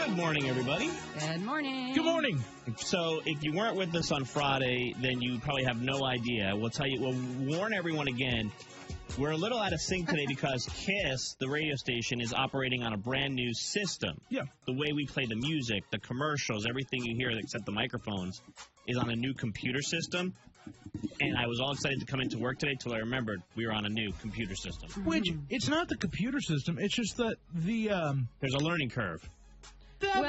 Good morning, everybody. Good morning. Good morning. So, if you weren't with us on Friday, then you probably have no idea. We'll warn everyone again. We're a little out of sync today because KISS, the radio station, is operating on a brand new system. Yeah. The way we play the music, the commercials, everything you hear except the microphones is on a new computer system. And I was all excited to come into work today till I remembered we were on a new computer system. Which, it's not the computer system, it's just that the... There's a learning curve. I'm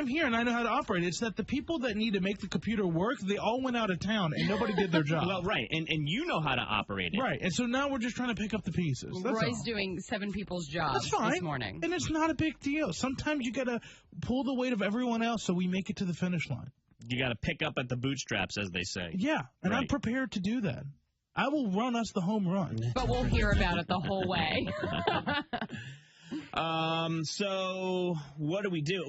here and I know how to operate. It's that the people that need to make the computer work, they all went out of town and nobody did their job. Well, right, and you know how to operate it. Right, and so now we're just trying to pick up the pieces. That's Roy's all. doing 7 people's jobs this morning. And it's not a big deal. Sometimes you got to pull the weight of everyone else so we make it to the finish line. You got to pick up at the bootstraps, as they say. Yeah, and right. I'm prepared to do that. I will run us the home run. But we'll hear about it the whole way. So what do we do?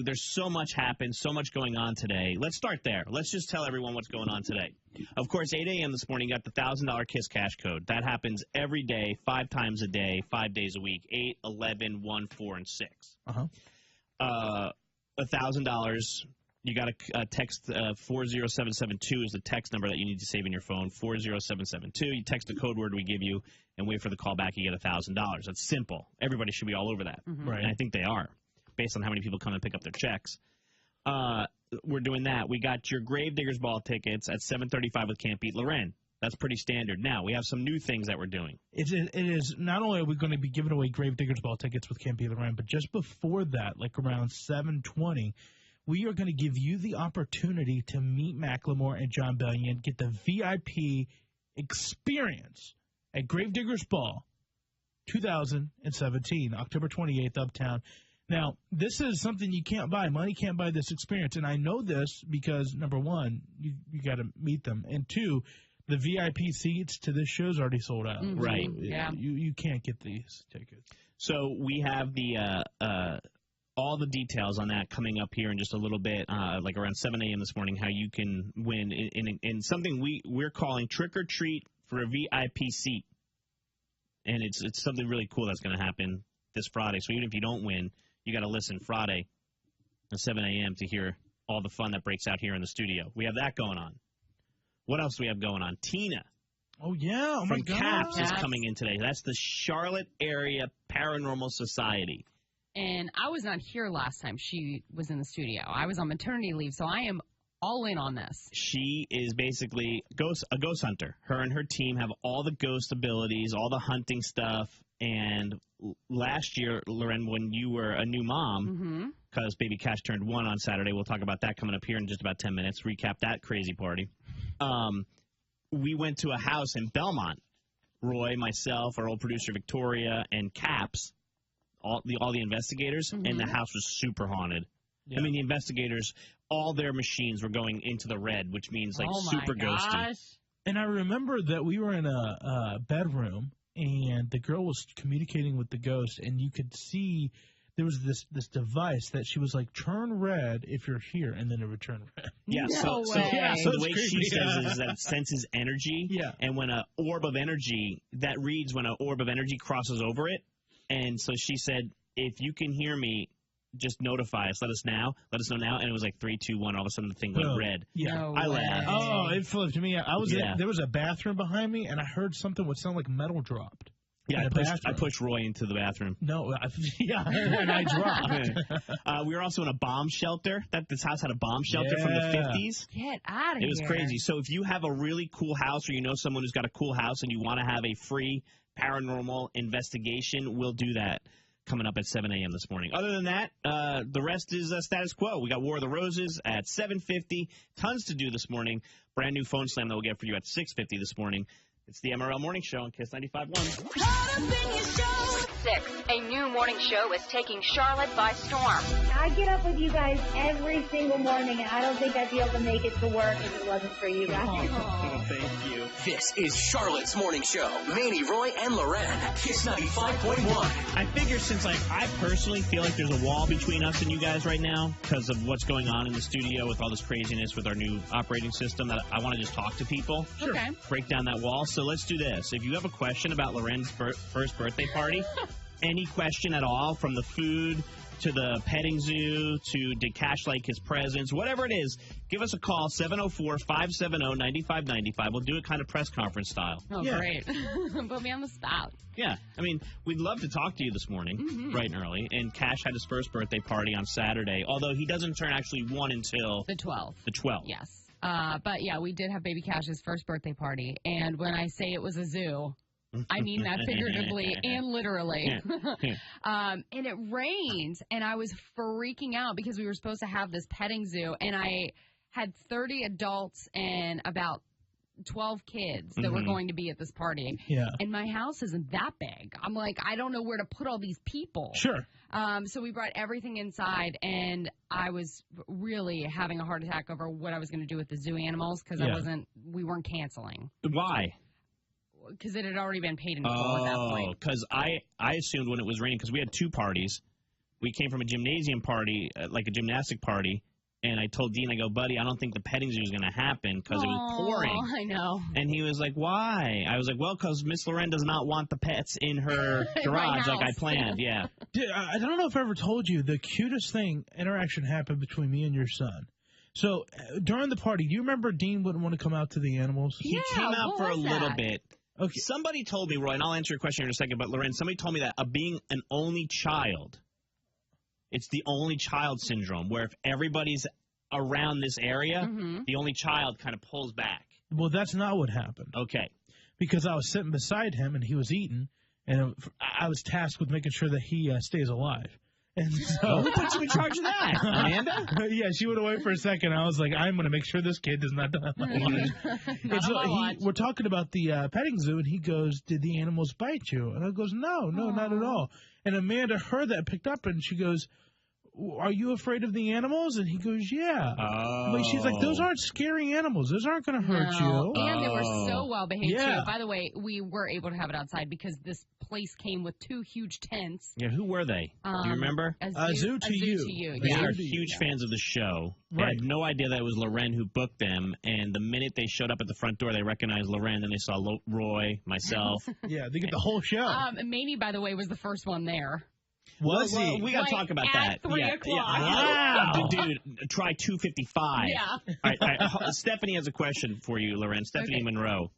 There's so much happened, so much going on today. Let's start there. Let's just tell everyone what's going on today. Of course, 8 a.m. this morning, got the $1,000 KISS cash code. That happens every day, 5 times a day, 5 days a week, 8, 11, 1, 4, and 6. $1,000. You got to text 40772 is the text number that you need to save in your phone. 40772. You text the code word we give you and wait for the call back. You get $1,000. That's simple. Everybody should be all over that. Right. And I think they are, based on how many people come and pick up their checks. We're doing that. We got your Gravediggers Ball tickets at 7:35 with Can't Beat LauRen. That's pretty standard. Now, we have some new things that we're doing. It is not only are we going to be giving away Gravediggers Ball tickets with Can't Beat LauRen, but just before that, like around 7:20, we are going to give you the opportunity to meet Macklemore and John Bellion, get the VIP experience at Gravediggers Ball 2017, October 28th, Uptown. Now, this is something you can't buy. Money can't buy this experience, and I know this because, number one, you got to meet them, and two, the VIP seats to this show's already sold out. Right. So yeah. You can't get these tickets. So we have the all the details on that coming up here in just a little bit, like around 7 a.m. this morning, how you can win in something we're calling Trick or Treat for a VIP seat. And it's something really cool that's going to happen this Friday. So even if you don't win, you got to listen Friday at 7 a.m. to hear all the fun that breaks out here in the studio. We have that going on. What else do we have going on? Tina. Oh, yeah. Oh, my from God. CAPS is coming in today. That's the Charlotte Area Paranormal Society. And I was not here last time she was in the studio. I was on maternity leave, so I am all in on this. She is basically a ghost hunter. Her and her team have all the ghost abilities, all the hunting stuff. And last year, LauRen, when you were a new mom, because baby Cash turned 1 on Saturday, we'll talk about that coming up here in just about 10 minutes, recap that crazy party. We went to a house in Belmont. Roy, myself, our old producer Victoria, and Caps, all the investigators, and the house was super haunted. Yeah. I mean, the investigators, all their machines were going into the red, which means like super ghosty. And I remember that we were in a bedroom, and the girl was communicating with the ghost, and you could see there was this device that she was like, turn red if you're here, and then it would turn red. Yeah, so the way she says is that it senses energy, and when an orb of energy, that reads when an orb of energy crosses over it. And so she said, if you can hear me, just notify us. Let us know now. And it was like 3, 2, 1. All of a sudden, the thing went red. Yeah, no I laughed. Oh, it flipped me out. There was a bathroom behind me, and I heard something would sound like metal dropped. Yeah, I pushed Roy into the bathroom. No, and I dropped. We were also in a bomb shelter. This house had a bomb shelter from the 50s. Get out of here. It was crazy. So if you have a really cool house, or you know someone who's got a cool house, and you want to have a free paranormal investigation, we'll do that coming up at 7 a.m. this morning. Other than that, the rest is status quo. We got War of the Roses at 7:50. Tons to do this morning. Brand new phone slam that we'll get for you at 6:50 this morning. It's the MRL Morning Show on KISS 95.1. 6, a new morning show is taking Charlotte by storm. I get up with you guys every single morning, and I don't think I'd be able to make it to work if it wasn't for you guys. Oh, thank you. This is Charlotte's Morning Show. Maney, Roy, and LauRen. KISS 95.1. I figure since I personally feel like there's a wall between us and you guys right now because of what's going on in the studio with all this craziness with our new operating system, that I want to just talk to people. Sure. Okay. Break down that wall. So let's do this. If you have a question about LauRen's first birthday party, any question at all, from the food to the petting zoo, did Cash like his presents, whatever it is, give us a call, 704-570-9595. We'll do it kind of press conference style. Oh, great. Put me on the spot. Yeah. I mean, we'd love to talk to you this morning, bright and early. And Cash had his first birthday party on Saturday, although he doesn't turn actually 1 until... The 12th. The 12th. Yes. But, yeah, we did have baby Cash's first birthday party. And when I say it was a zoo... I mean that figuratively and literally. And it rained, and I was freaking out because we were supposed to have this petting zoo, and I had 30 adults and about 12 kids that were going to be at this party. Yeah. And my house isn't that big. I'm like, I don't know where to put all these people. Sure. So we brought everything inside, and I was really having a heart attack over what I was going to do with the zoo animals because we weren't canceling. Why? Because it had already been paid in full at that point. Because I assumed when it was raining, because we had 2 parties. We came from a gymnasium party, like a gymnastic party, and I told Dean, I go, buddy, I don't think the petting zoo is going to happen because it was pouring. I know. And he was like, why? I was like, well, because Miss LauRen does not want the pets in her garage like I planned. Yeah. I don't know if I ever told you, the cutest interaction happened between me and your son. So during the party, do you remember Dean wouldn't want to come out to the animals? He came out for a little bit. Okay. Somebody told me, Roy, and I'll answer your question in a second, but LauRen, somebody told me that being an only child, it's the only child syndrome, where if everybody's around this area, the only child kind of pulls back. Well, that's not what happened. Okay. Because I was sitting beside him, and he was eating, and I was tasked with making sure that he stays alive. And so, who put you in charge of that, Amanda? Yeah, she went away for a second. I was like, I'm going to make sure this kid does not die. And so we're talking about the petting zoo, and he goes, did the animals bite you? And I goes, no, not at all. And Amanda heard that, picked up, and she goes, are you afraid of the animals? And he goes, yeah. But she's like, those aren't scary animals. Those aren't going to hurt you. And they were so well behaved, Yeah. too. By the way, we were able to have it outside because this place came with 2 huge tents. Yeah, who were they? Do you remember? A Zoo to You. They Yeah. are huge fans of the show. They Right. had no idea that it was LauRen who booked them, and the minute they showed up at the front door, they recognized LauRen, then they saw Roy, myself. Yeah, they get the whole show. Maney, by the way, was the first one there. Was well, he? we got to talk about that. At 3 Yeah, o'clock. Wow. Dude, try 255. Yeah. All right. Stephanie has a question for you, LauRen. Stephanie Monroe.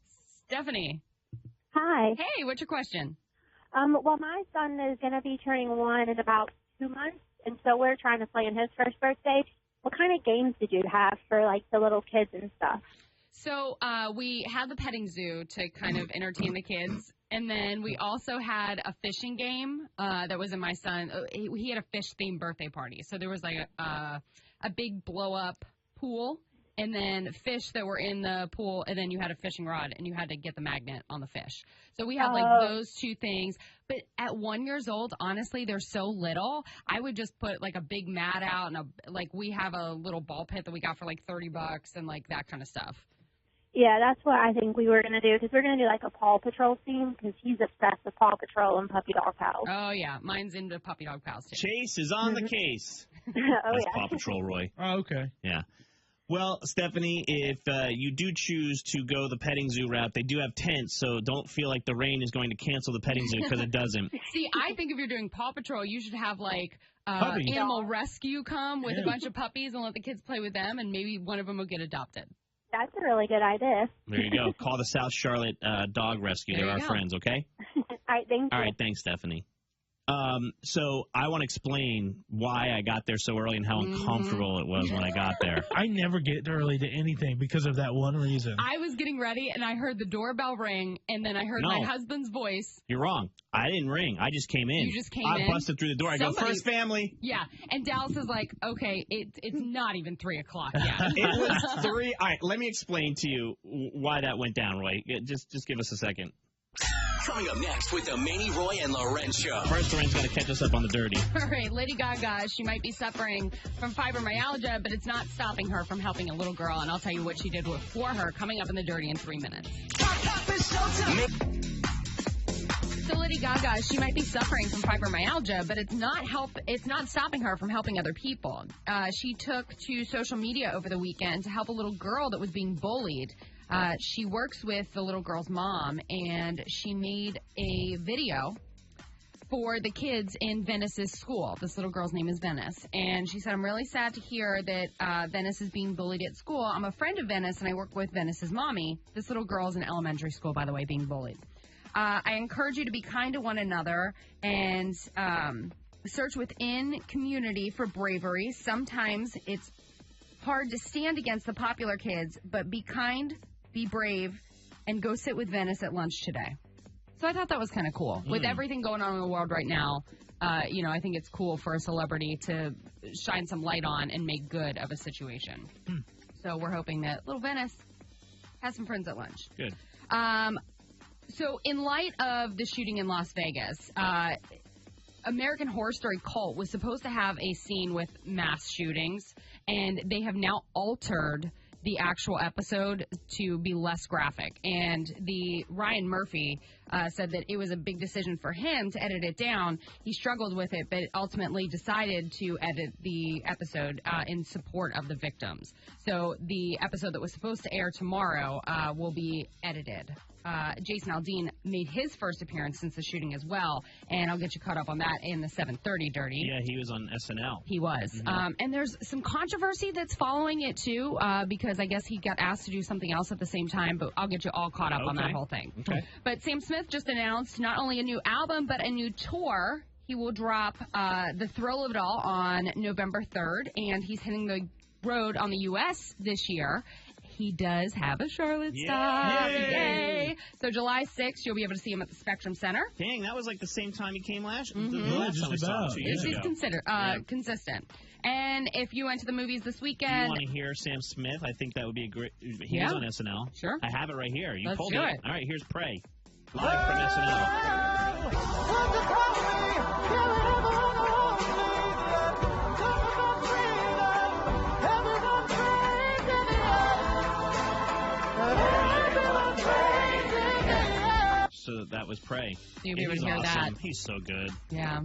Stephanie. Hi. Hey, what's your question? Well, my son is going to be turning 1 in about 2 months, and so we're trying to plan his first birthday. What kind of games did you have for, like, the little kids and stuff? So we had the petting zoo to kind of entertain the kids. And then we also had a fishing game that was in my son. He had a fish-themed birthday party. So there was like a big blow-up pool and then fish that were in the pool. And then you had a fishing rod and you had to get the magnet on the fish. So we had like those 2 things. But at 1 year old, honestly, they're so little. I would just put like a big mat out and we have a little ball pit that we got for like $30 and like that kind of stuff. Yeah, that's what I think we were going to do, because we're going to do like a Paw Patrol theme, because he's obsessed with Paw Patrol and Puppy Dog Pals. Oh, yeah. Mine's into Puppy Dog Pals, too. Chase is on the case. That's Paw Patrol, Roy. Oh, okay. Yeah. Well, Stephanie, if you do choose to go the petting zoo route, they do have tents, so don't feel like the rain is going to cancel the petting zoo, because it doesn't. See, I think if you're doing Paw Patrol, you should have like animal rescue come with a bunch of puppies and let the kids play with them, and maybe one of them will get adopted. That's a really good idea. There you go. Call the South Charlotte Dog Rescue. They're our friends, okay? All right, thank you. All right, thanks, Stephanie. So I want to explain why I got there so early and how uncomfortable it was when I got there. I never get early to anything because of that one reason. I was getting ready, and I heard the doorbell ring, and then I heard my husband's voice. You're wrong. I didn't ring. I just came in. You just came in? in? I busted through the door. I go, first family. Yeah, and Dallas is like, okay, it's not even 3 o'clock yet. It was 3. All right, let me explain to you why that went down, Roy. Just give us a second. Coming up next with the Maney, Roy, and LauRen Show. First, LauRen's got to catch us up on the dirty. All right, Lady Gaga, she might be suffering from fibromyalgia, but it's not stopping her from helping a little girl, and I'll tell you what she did for her coming up in the dirty in 3 minutes. So Lady Gaga, she might be suffering from fibromyalgia, but it's not stopping her from helping other people. She took to social media over the weekend to help a little girl that was being bullied. She works with the little girl's mom, and she made a video for the kids in Venice's school. This little girl's name is Venice. And she said, I'm really sad to hear that Venice is being bullied at school. I'm a friend of Venice, and I work with Venice's mommy. This little girl is in elementary school, by the way, being bullied. I encourage you to be kind to one another and search within community for bravery. Sometimes it's hard to stand against the popular kids, but be kind, be brave, and go sit with Venice at lunch today. So I thought that was kind of cool. With everything going on in the world right now, I think it's cool for a celebrity to shine some light on and make good of a situation. So we're hoping that little Venice has some friends at lunch. Good. So in light of the shooting in Las Vegas, American Horror Story Cult was supposed to have a scene with mass shootings, and they have now altered the actual episode to be less graphic. And the Ryan Murphy said that it was a big decision for him to edit it down. He struggled with it, but ultimately decided to edit the episode in support of the victims. So the episode that was supposed to air tomorrow will be edited. Jason Aldean made his first appearance since the shooting as well, and I'll get you caught up on that in the 7:30 Dirty. Yeah, he was on SNL. He was. And there's some controversy that's following it, too, because I guess he got asked to do something else at the same time, but I'll get you all caught up on that whole thing. Okay. But Sam Smith just announced not only a new album, but a new tour. He will drop The Thrill of It All on November 3rd, and he's hitting the road on the U.S. this year. He does have a Charlotte stop. Yay! So July 6th, you'll be able to see him at the Spectrum Center. Dang, that was like the same time he came last Yeah, last just time we saw him about. 2 years He's ago. consistent. And if you went to the movies this You weekend... want to hear Sam Smith? I think that would be a great... He was on SNL. Sure. I have it right here. You Let's pulled do it. it. All right, here's Pray. Live from SNL. So that was Pray. You'll be able to He's hear awesome. that. He's so good. Yeah.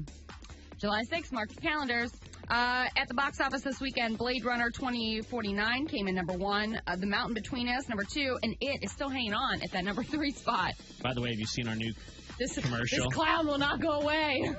July 6th, mark your calendars. At the box office this weekend, Blade Runner 2049 came in number 1. The Mountain Between Us, number 2. And It is still hanging on at that number 3 spot. By the way, have you seen our new This commercial? This clown will not go away.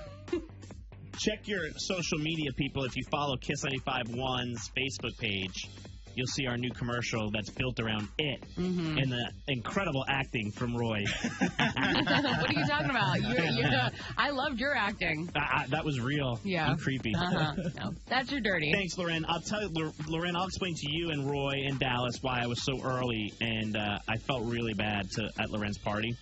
Check your social media, people. If you follow Kiss 95.1's Facebook page, you'll see our new commercial that's built around It and the incredible acting from Roy. What are you talking about? I loved your acting. That was real and creepy. No, that's your dirty. Thanks, LauRen. I'll tell you, LauRen, I'll explain to you and Roy and Dallas why I was so early, and I felt really bad at LauRen's party.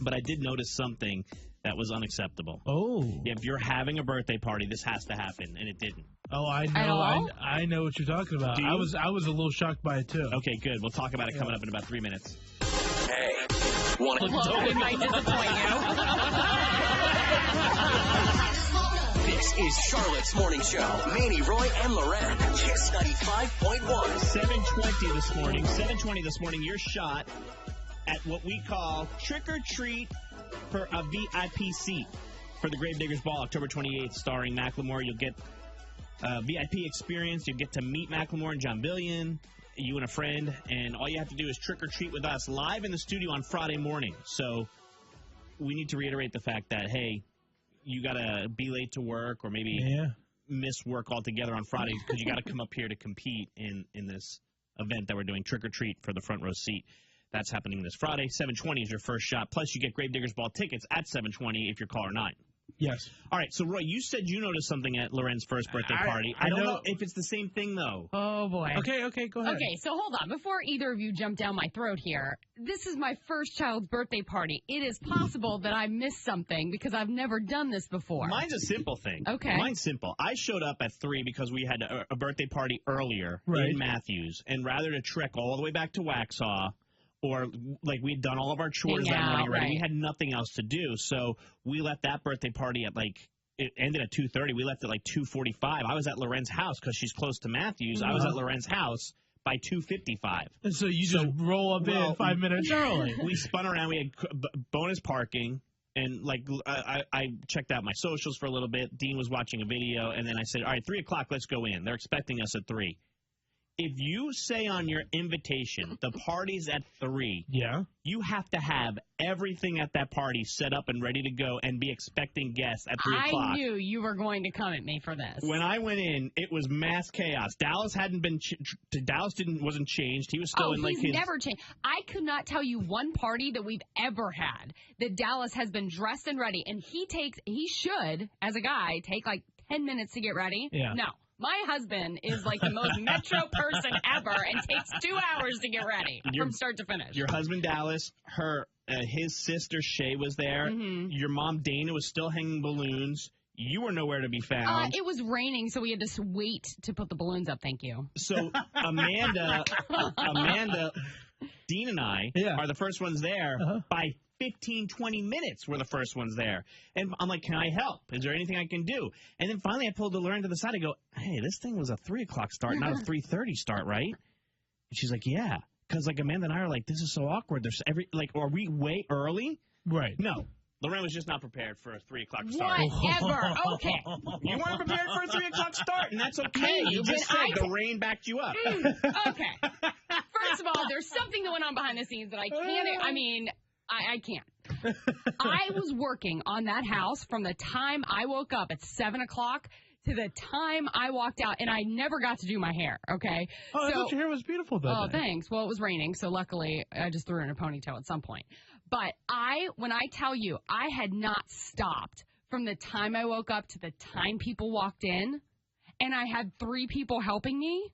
But I did notice something that was unacceptable. Oh. If you're having a birthday party, this has to happen, and it didn't. Oh, I know. At all? I know what you're talking about. Do you? I was a little shocked by it too. Okay, good. We'll talk about it coming up in about 3 minutes. Hey, want to Well, it might disappoint you. This is Charlotte's Morning Show. Maney, Roy, and LauRen. Kiss 95.1. 7:20 this morning. 7:20 this morning. Your shot at what we call Trick or Treat for a VIP seat for the Gravediggers Ball, October 28th, starring Macklemore. You'll get a VIP experience. You'll get to meet Macklemore and John Billion, you and a friend, and all you have to do is trick or treat with us live in the studio on Friday morning. So we need to reiterate the fact that, hey, you got to be late to work or maybe miss work altogether on Friday because you got to come up here to compete in this event that we're doing, Trick or Treat for the front row seat. That's happening this Friday. 7:20 is your first shot. Plus, you get Gravediggers Ball tickets at 7:20 if you're caller 9. Yes. All right, so Roy, you said you noticed something at LauRen's first birthday party. I don't know if it's the same thing, though. Oh, boy. Okay, go ahead. Okay, so hold on. Before either of you jump down my throat here, this is my first child's birthday party. It is possible that I missed something because I've never done this before. Mine's a simple thing. Okay. Mine's simple. I showed up at 3 because we had a birthday party earlier in Matthews, and rather to trek all the way back to Waxhaw, or like we'd done all of our chores that morning already, we had nothing else to do, so we left that birthday party at it ended at 2:30. We left at 2:45. I was at LauRen's house because she's close to Matthews. I was at LauRen's house by 2:55. And so you just roll up in 5 minutes early. We spun around. We had bonus parking. And, I checked out my socials for a little bit. Dean was watching a video. And then I said, all right, 3 o'clock, let's go in. They're expecting us at 3. if you say on your invitation, the party's at 3, Yeah. you have to have everything at that party set up and ready to go and be expecting guests at 3 o'clock. I knew you were going to come at me for this. When I went in, it was mass chaos. Dallas wasn't changed. He was still in like he's never changed. I could not tell you one party that we've ever had that Dallas has been dressed and ready, and he should, as a guy, take like 10 minutes to get ready. Yeah. No. My husband is like the most metro person ever and takes 2 hours to get ready from start to finish. Your husband, Dallas, his sister, Shay, was there. Mm-hmm. Your mom, Dana, was still hanging balloons. You were nowhere to be found. It was raining, so we had to wait to put the balloons up. Thank you. So Amanda, Dean, and I are the first ones there by 15, 20 minutes were the first ones there. And I'm like, can I help? Is there anything I can do? And then finally I pulled LauRen to the side. I go, hey, this thing was a 3 o'clock start, not a 3:30 start, right? And she's like, yeah. Because like Amanda and I are like, this is so awkward. There's are we way early? Right. No. LauRen was just not prepared for a 3 o'clock start. Whatever. Okay. You weren't prepared for a 3 o'clock start, and that's okay. You just said the rain backed you up. Okay. First of all, there's something going on behind the scenes that I can't. I can't. I was working on that house from the time I woke up at 7 o'clock to the time I walked out, and I never got to do my hair, okay? I thought your hair was beautiful that day. Thanks. Well, it was raining, so luckily I just threw in a ponytail at some point. But when I tell you, I had not stopped from the time I woke up to the time people walked in, and I had 3 people helping me.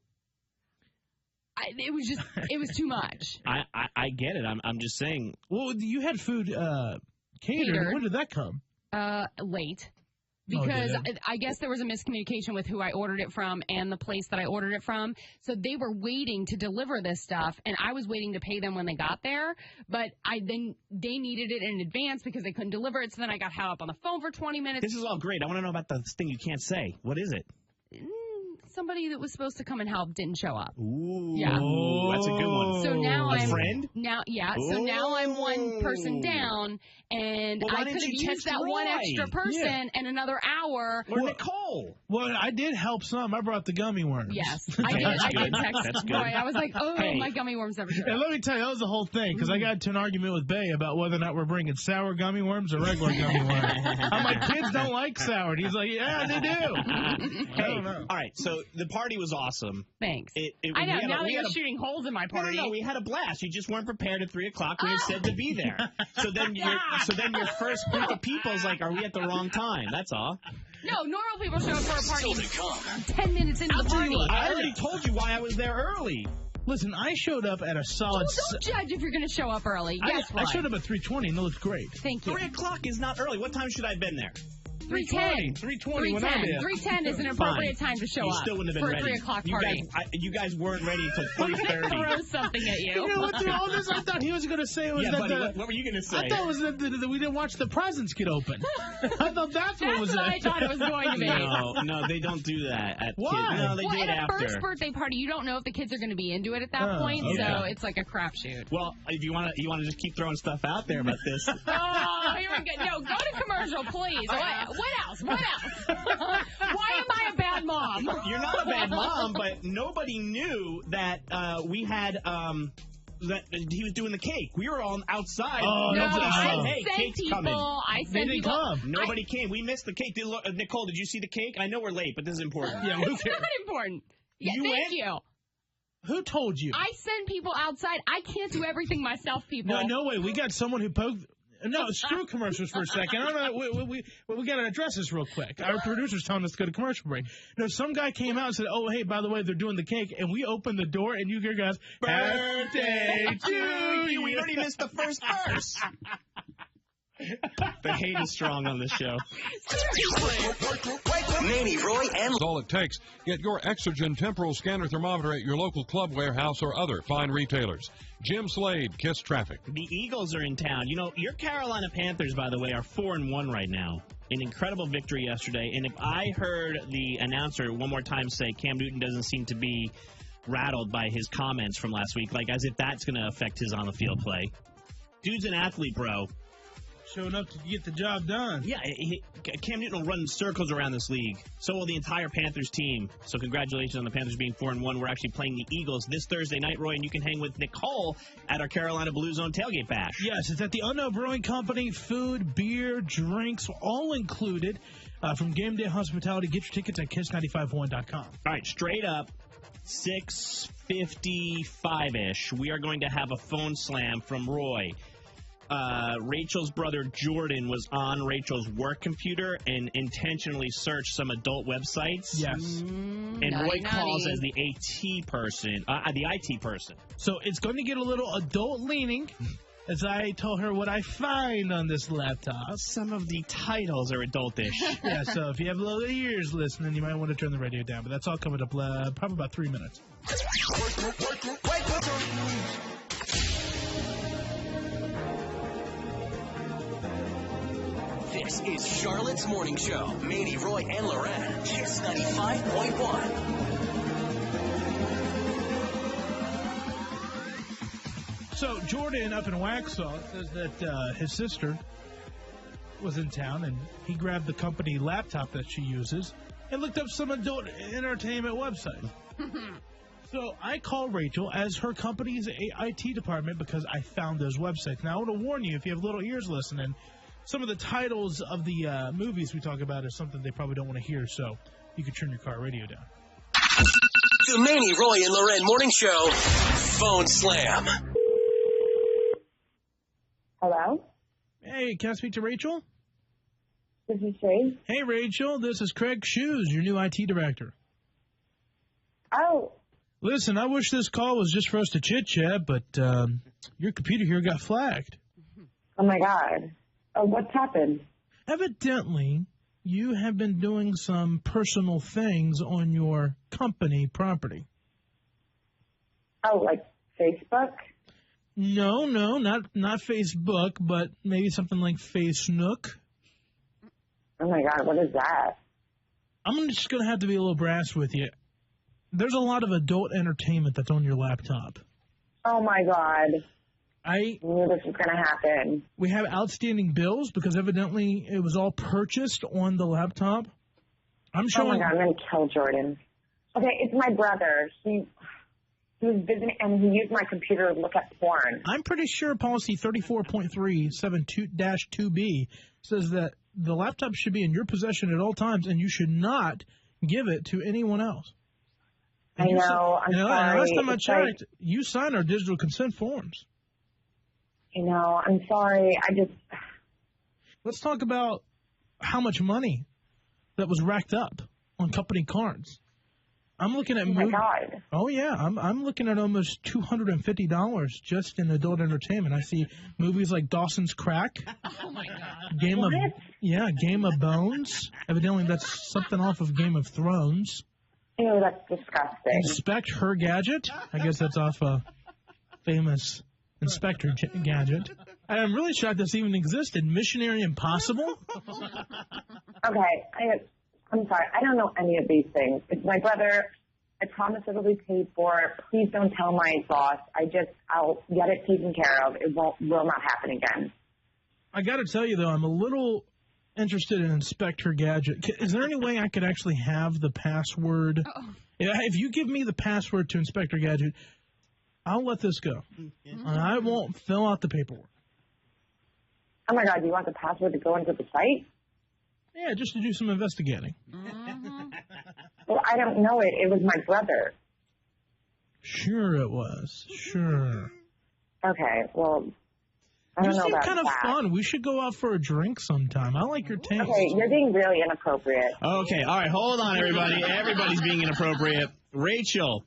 It was too much. I get it. I'm just saying. Well, you had food catered. When did that come? Late. Because I guess there was a miscommunication with who I ordered it from and the place that I ordered it from. So they were waiting to deliver this stuff, and I was waiting to pay them when they got there. But then they needed it in advance because they couldn't deliver it. So then I got held up on the phone for 20 minutes. This is all great. I want to know about this thing you can't say. What is it? Somebody that was supposed to come and help didn't show up. Ooh, yeah. That's a good one. So now a friend? So now I'm one person down, and I could have used that one extra person and another hour. Or Nicole. Well, I did help some. I brought the gummy worms. Yes, I did text Roy. I was like, my gummy worms never showed up. And let me tell you, that was the whole thing, because I got into an argument with Bay about whether or not we're bringing sour gummy worms or regular gummy worms. I'm like, kids don't like sour. And he's like, yeah, they do. Hey, all right, so the party was awesome. Thanks. I know, now that you're shooting holes in my party. No, we had a blast. You just weren't prepared at 3 o'clock when you said to be there. So then your first group of people is like, are we at the wrong time? That's all. No, normal people show up for a party 10 minutes into the party. I already told you why I was there early. Listen, I showed up at a solid... Don't judge if you're going to show up early. Yes, I showed up at 3:20, and it looked great. Thank you. 3 o'clock is not early. What time should I have been there? 3:10. 3:20 when I did. 3:10 is an appropriate time to show you up still wouldn't have been for a ready. 3 o'clock party. You guys weren't ready until 3:30. I'm going to throw something at you. You know what, through all this, I thought he was going to say was that buddy, what were you going to say? I thought it was that we didn't watch the presents get opened. I thought that's what was I thought it was going to be. No, they don't do that. Why? No, they do it at after. a first birthday party, you don't know if the kids are going to be into it at that point, so it's like a crapshoot. Well, if you want to just keep throwing stuff out there about this. Oh, here we go. No, go to commercial, please. What else? What else? Why am I a bad mom? You're not a bad mom, but nobody knew that we had that he was doing the cake. We were all outside. Oh, nobody said, hey, cake's coming. They didn't come. Nobody came. We missed the cake. Nicole, did you see the cake? I know we're late, but this is important. Yeah, it's not important. Yeah, thank you. Who told you? I send people outside. I can't do everything myself, people. No way. We got someone who poked... No, screw commercials for a second. I don't know. We got to address this real quick. Our producer's telling us to go to commercial break. No, some guy came out and said, oh, hey, by the way, they're doing the cake. And we opened the door, and you hear guys, birthday to you. We already missed the first verse. The hate is strong on this show. Maney, Roy, and That's all it takes. Get your Exogen temporal scanner thermometer at your local club, warehouse, or other fine retailers. Jim Slade, Kiss Traffic. The Eagles are in town. You know, your Carolina Panthers, by the way, are 4-1 right now. An incredible victory yesterday. And if I heard the announcer one more time say Cam Newton doesn't seem to be rattled by his comments from last week, like as if that's going to affect his on-the-field play. Dude's an athlete, bro. Showing up to get the job done. Yeah, Cam Newton will run circles around this league. So will the entire Panthers team. So congratulations on the Panthers being 4-1. We're actually playing the Eagles this Thursday night, Roy, and you can hang with Nicole at our Carolina Blue Zone tailgate bash. Yes, it's at the Unknown Brewing Company. Food, beer, drinks, all included. From Game Day Hospitality, get your tickets at kiss951.com. All right, straight up, 6:55-ish, we are going to have a phone slam from Roy. Rachel's brother Jordan was on Rachel's work computer and intentionally searched some adult websites. Yes. And Roy calls as the IT person. So it's going to get a little adult leaning as I told her what I find on this laptop. Some of the titles are adultish. Yeah, so if you have little ears listening, you might want to turn the radio down. But that's all coming up probably about 3 minutes. This is Charlotte's Morning Show. Maney, Roy, and LauRen. Kiss 95.1. So Jordan up in Waxhaw says that his sister was in town and he grabbed the company laptop that she uses and looked up some adult entertainment website. So I call Rachel as her company's IT department because I found those websites. Now I want to warn you, if you have little ears listening, some of the titles of the movies we talk about is something they probably don't want to hear, so you can turn your car radio down. The Maney, Roy, and LauRen Morning Show Phone Slam. Hello? Hey, can I speak to Rachel? This is she. Hey, Rachel, this is Craig Shoes, your new IT director. Oh. Listen, I wish this call was just for us to chit-chat, but your computer here got flagged. Oh, my God. Oh, what's happened? Evidently, you have been doing some personal things on your company property. Oh, like Facebook? No, not Facebook, but maybe something like FaceNook. Oh, my God, what is that? I'm just going to have to be a little brass with you. There's a lot of adult entertainment that's on your laptop. Oh, my God. I knew this was going to happen. We have outstanding bills because evidently it was all purchased on the laptop. I'm showing. Oh, my God, I'm going to kill Jordan. Okay, it's my brother. He was visiting, and he used my computer to look at porn. I'm pretty sure policy 34.372-2B says that the laptop should be in your possession at all times, and you should not give it to anyone else. And I know. I'm sorry. Last time I checked, you signed our digital consent forms. You know, I'm sorry. Let's talk about how much money that was racked up on company cards. I'm looking at. Oh my God. Oh yeah, I'm looking at almost $250 just in adult entertainment. I see movies like Dawson's Crack. Oh my God. Game of Bones. Evidently, that's something off of Game of Thrones. Ew, that's disgusting. Inspect Her Gadget. I guess that's off a famous Inspector Gadget. I'm really shocked this even existed. Missionary Impossible? Okay, I'm sorry. I don't know any of these things. It's my brother. I promise it'll be paid for. Please don't tell my boss. I'll get it taken care of. It will not happen again. I got to tell you, though, I'm a little interested in Inspector Gadget. Is there any way I could actually have the password? If you give me the password to Inspector Gadget, I'll let this go. And I won't fill out the paperwork. Oh, my God. Do you want the password to go into the site? Yeah, just to do some investigating. Well, I don't know it. It was my brother. Sure it was. Sure. Okay, well, I don't know about that. You seem kind of fun. We should go out for a drink sometime. I like your taste. Okay, you're being really inappropriate. Okay, all right, hold on, everybody. Everybody's being inappropriate. Rachel,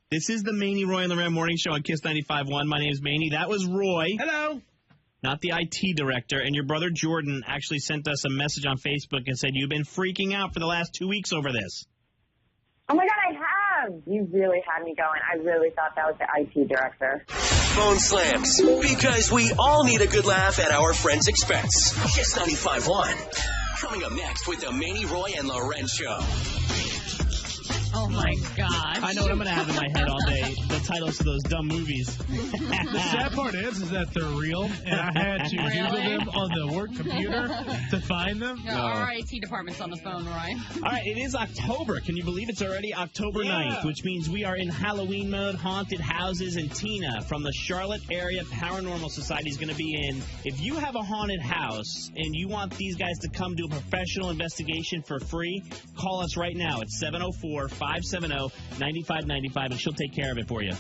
this is the Maney, Roy, and LauRen Morning Show on Kiss 95.1. My name is Maney. That was Roy. Hello. Not the IT director. And your brother Jordan actually sent us a message on Facebook and said, you've been freaking out for the last 2 weeks over this. Oh, my God, I have. You really had me going. I really thought that was the IT director. Phone slams. Because we all need a good laugh at our friends' expense. Kiss 95.1. Coming up next with the Maney, Roy, and LauRen Show. Oh, my gosh. I know what I'm going to have in my head all day. The titles to those dumb movies. The sad part is that they're real, and I had to Google them on the work computer to find them. Our IT department's on the phone, Roy. All right, it is October. Can you believe it's already October 9th, which means we are in Halloween mode, haunted houses, and Tina from the Charlotte Area Paranormal Society is going to be in. If you have a haunted house and you want these guys to come do a professional investigation for free, call us right now at 704-570-9595, and she'll take care of it for you.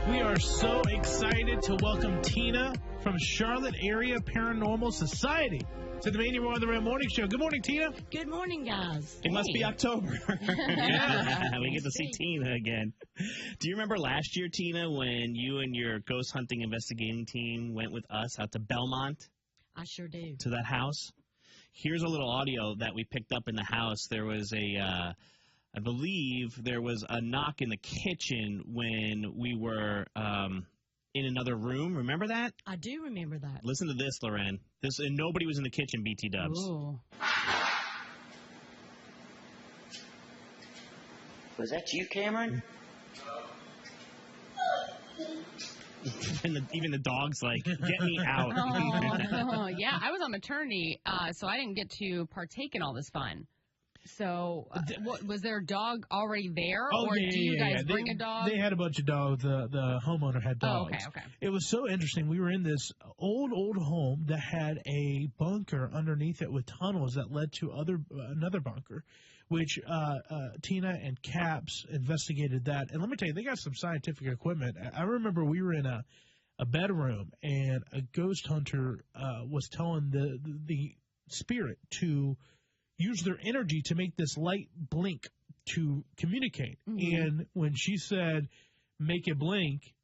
We are so excited to welcome Tina from Charlotte Area Paranormal Society to the Maney Roy on the Red Morning Show. Good morning, Tina. Good morning, guys. It must be October. We get to see Tina again. Do you remember last year, Tina, when you and your ghost hunting investigating team went with us out to Belmont? I sure do. To that house? Here's a little audio that we picked up in the house. There was I believe there was a knock in the kitchen when we were in another room. Remember that? I do remember that. Listen to this, LauRen. And nobody was in the kitchen, BT Dubs. Ooh. Was that you, Cameron? And even the dog's like, get me out. Yeah, I was on maternity, so I didn't get to partake in all this fun. So, was there a dog already there, or do you guys bring a dog? They had a bunch of dogs. The homeowner had dogs. Oh, okay. It was so interesting. We were in this old home that had a bunker underneath it with tunnels that led to another bunker, which Tina and Caps investigated that. And let me tell you, they got some scientific equipment. I remember we were in a bedroom, and a ghost hunter was telling the spirit to use their energy to make this light blink to communicate. Mm-hmm. And when she said, make it blink,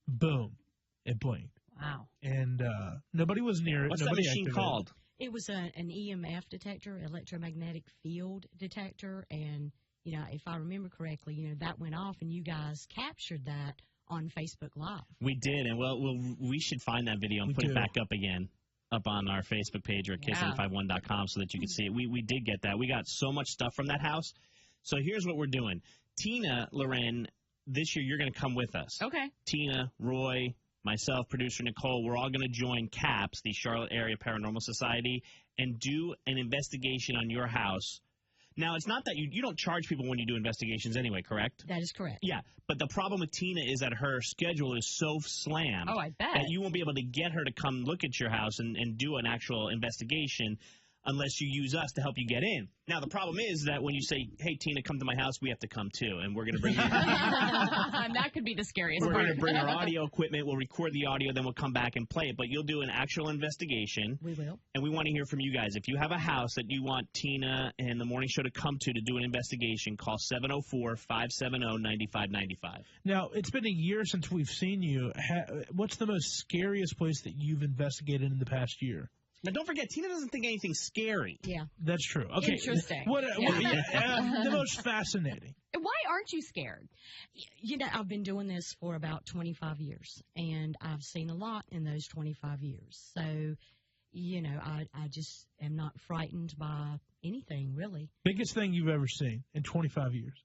boom, it blinked. Wow. And nobody was near it. What's Nobody that machine activated. called? It was an EMF detector, electromagnetic field detector. And, if I remember correctly, that went off, and you guys captured that on Facebook Live. We did. And, we should find that video and put it back up again. Up on our Facebook page or at kiss951.com so that you can see it. We did get that. We got so much stuff from that house. So here's what we're doing. Tina, LauRen, this year you're going to come with us. Okay. Tina, Roy, myself, producer Nicole, we're all going to join CAPS, the Charlotte Area Paranormal Society, and do an investigation on your house. Now, it's not that you don't charge people when you do investigations anyway, correct? That is correct. Yeah, but the problem with Tina is that her schedule is so slammed. Oh, I bet. That you won't be able to get her to come look at your house and do an actual investigation unless you use us to help you get in. Now, the problem is that when you say, hey, Tina, come to my house, we have to come too, and we're going to bring you. That could be the scariest part. We're going to bring our part. audio equipment, we'll record the audio, then we'll come back and play it. But you'll do an actual investigation. We will. And we want to hear from you guys. If you have a house that you want Tina and the morning show to come to do an investigation, call 704-570-9595. Now, it's been a year since we've seen you. What's the most scariest place that you've investigated in the past year? Now, don't forget, Tina doesn't think anything's scary. Yeah. That's true. Okay. Interesting. The most fascinating. Why aren't you scared? I've been doing this for about 25 years, and I've seen a lot in those 25 years. So, I just am not frightened by anything, really. Biggest thing you've ever seen in 25 years?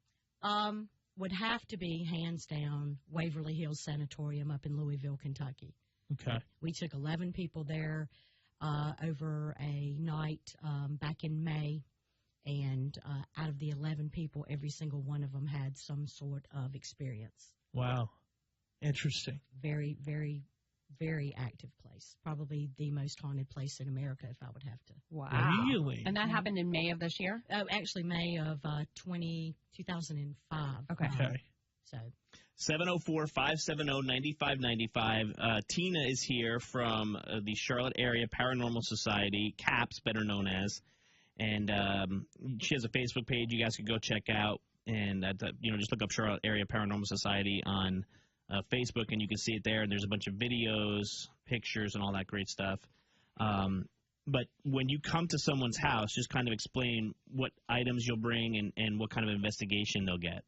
Would have to be, hands down, Waverly Hills Sanatorium up in Louisville, Kentucky. Okay. We took 11 people there. Over a night back in May, and out of the 11 people, every single one of them had some sort of experience. Wow. Interesting. Very, very, very active place. Probably the most haunted place in America, if I would have to. Wow. Really? And that happened in May of this year? Oh, actually, May of 2005. Okay. So 704-570-9595. Tina is here from the Charlotte Area Paranormal Society, CAPS, better known as. And she has a Facebook page you guys could go check out. And, just look up Charlotte Area Paranormal Society on Facebook, and you can see it there. And there's a bunch of videos, pictures, and all that great stuff. But when you come to someone's house, just kind of explain what items you'll bring and what kind of investigation they'll get.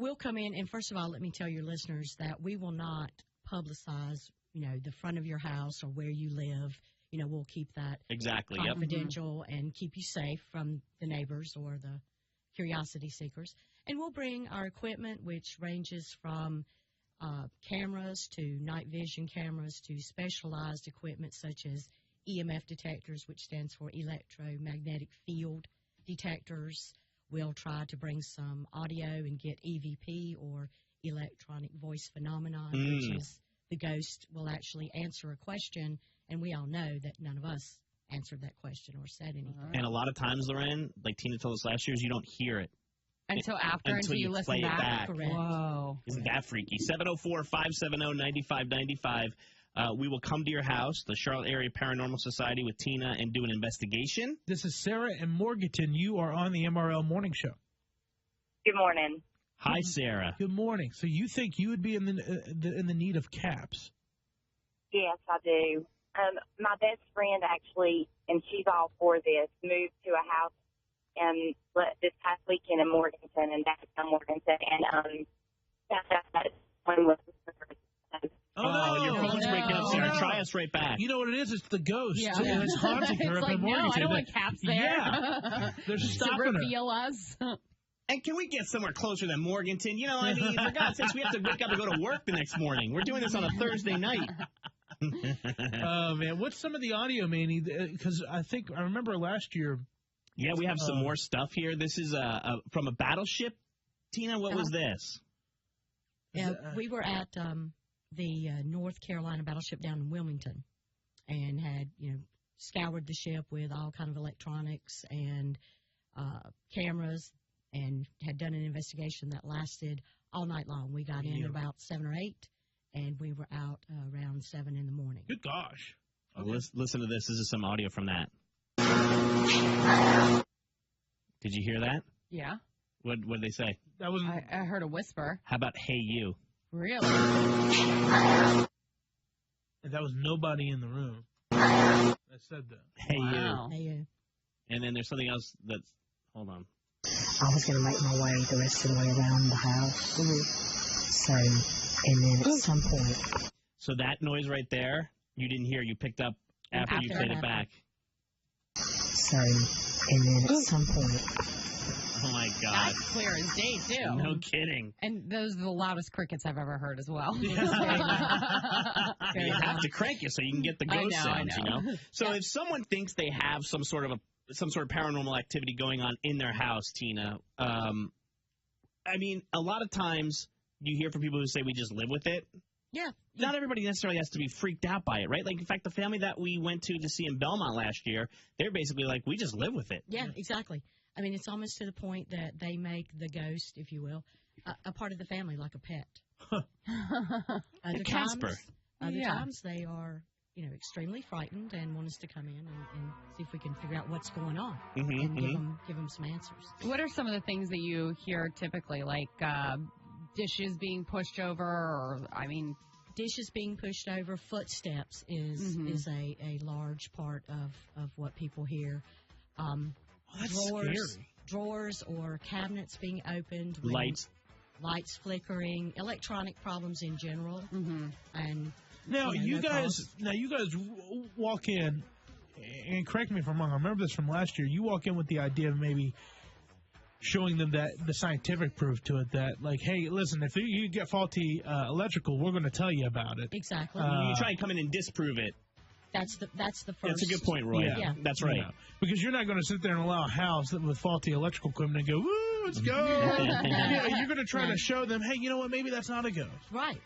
We'll come in, and first of all, let me tell your listeners that we will not publicize, the front of your house or where you live. we'll keep that exactly confidential and keep you safe from the neighbors or the curiosity seekers. And we'll bring our equipment, which ranges from cameras to night vision cameras to specialized equipment such as EMF detectors, which stands for electromagnetic field detectors. We'll try to bring some audio and get EVP, or electronic voice phenomenon, which is the ghost will actually answer a question, and we all know that none of us answered that question or said anything. And a lot of times, LauRen, like Tina told us last year, is you don't hear it. Until you listen play back. It back. Correct. Whoa. Isn't that freaky? 704-570-9595. We will come to your house, the Charlotte Area Paranormal Society, with Tina and do an investigation. This is Sarah in Morganton. You are on the MRL Morning Show. Good morning. Hi, Sarah. Good morning. So you think you would be in the need of caps? Yes, I do. My best friend actually, and she's all for this, moved to a house this past weekend in Morganton, and downtown Morganton, and found out that one was your phone's breaking up, Sarah. Try us right back. You know what it is? It's the ghost. Yeah. It's haunting her up in Morganton. No, I don't want caps there. Yeah. They're stopping to her. reveal us. And can we get somewhere closer than Morganton? I mean, for God's sakes, we have to wake up and go to work the next morning. We're doing this on a Thursday night. Oh, man. What's some of the audio, Maney? Because I remember last year. Yeah, we have some more stuff here. This is from a battleship. Tina, what was this? Yeah, we were at the North Carolina battleship down in Wilmington, and had scoured the ship with all kind of electronics and cameras, and had done an investigation that lasted all night long. We got in about 7 or 8, and we were out around 7 in the morning. Good gosh. Okay. Listen to this. This is some audio from that. Did you hear that? Yeah. What did they say? That was. I heard a whisper. How about "Hey you"? Really? That was nobody in the room. I said that. Hey wow. you. Hey, you. And then there's something else that's. Hold on. I was going to make my way the rest of the way around the house. So, and then at some point. So that noise right there, you didn't hear. You picked up after you played it back. So, and then at some point. Oh, my God. That's clear as day, too. No kidding. And those are the loudest crickets I've ever heard as well. You have to crank it so you can get the ghost sounds, So if someone thinks they have some sort of paranormal activity going on in their house, Tina, I mean, a lot of times you hear from people who say we just live with it. Yeah. Not everybody necessarily has to be freaked out by it, right? Like, in fact, the family that we went to see in Belmont last year, they're basically like, we just live with it. Yeah, exactly. I mean, it's almost to the point that they make the ghost, if you will, a part of the family, like a pet. Other Casper. times they are, extremely frightened and want us to come in and see if we can figure out what's going on and give them some answers. What are some of the things that you hear typically, like dishes being pushed over, or, dishes being pushed over, footsteps is a large part of what people hear. That's scary. Drawers or cabinets being opened. Lights flickering, electronic problems in general. And now you guys walk in, and correct me if I'm wrong. I remember this from last year. You walk in with the idea of maybe showing them that the scientific proof to it, that like, hey, listen, if you get faulty electrical, we're going to tell you about it. Exactly. You try and come in and disprove it. That's the first. That's a good point, Roy. Yeah. That's right. Because you're not going to sit there and allow a house with faulty electrical equipment and go, woo, let's go. You're going to try to show them, hey, you know what, maybe that's not a ghost. Right.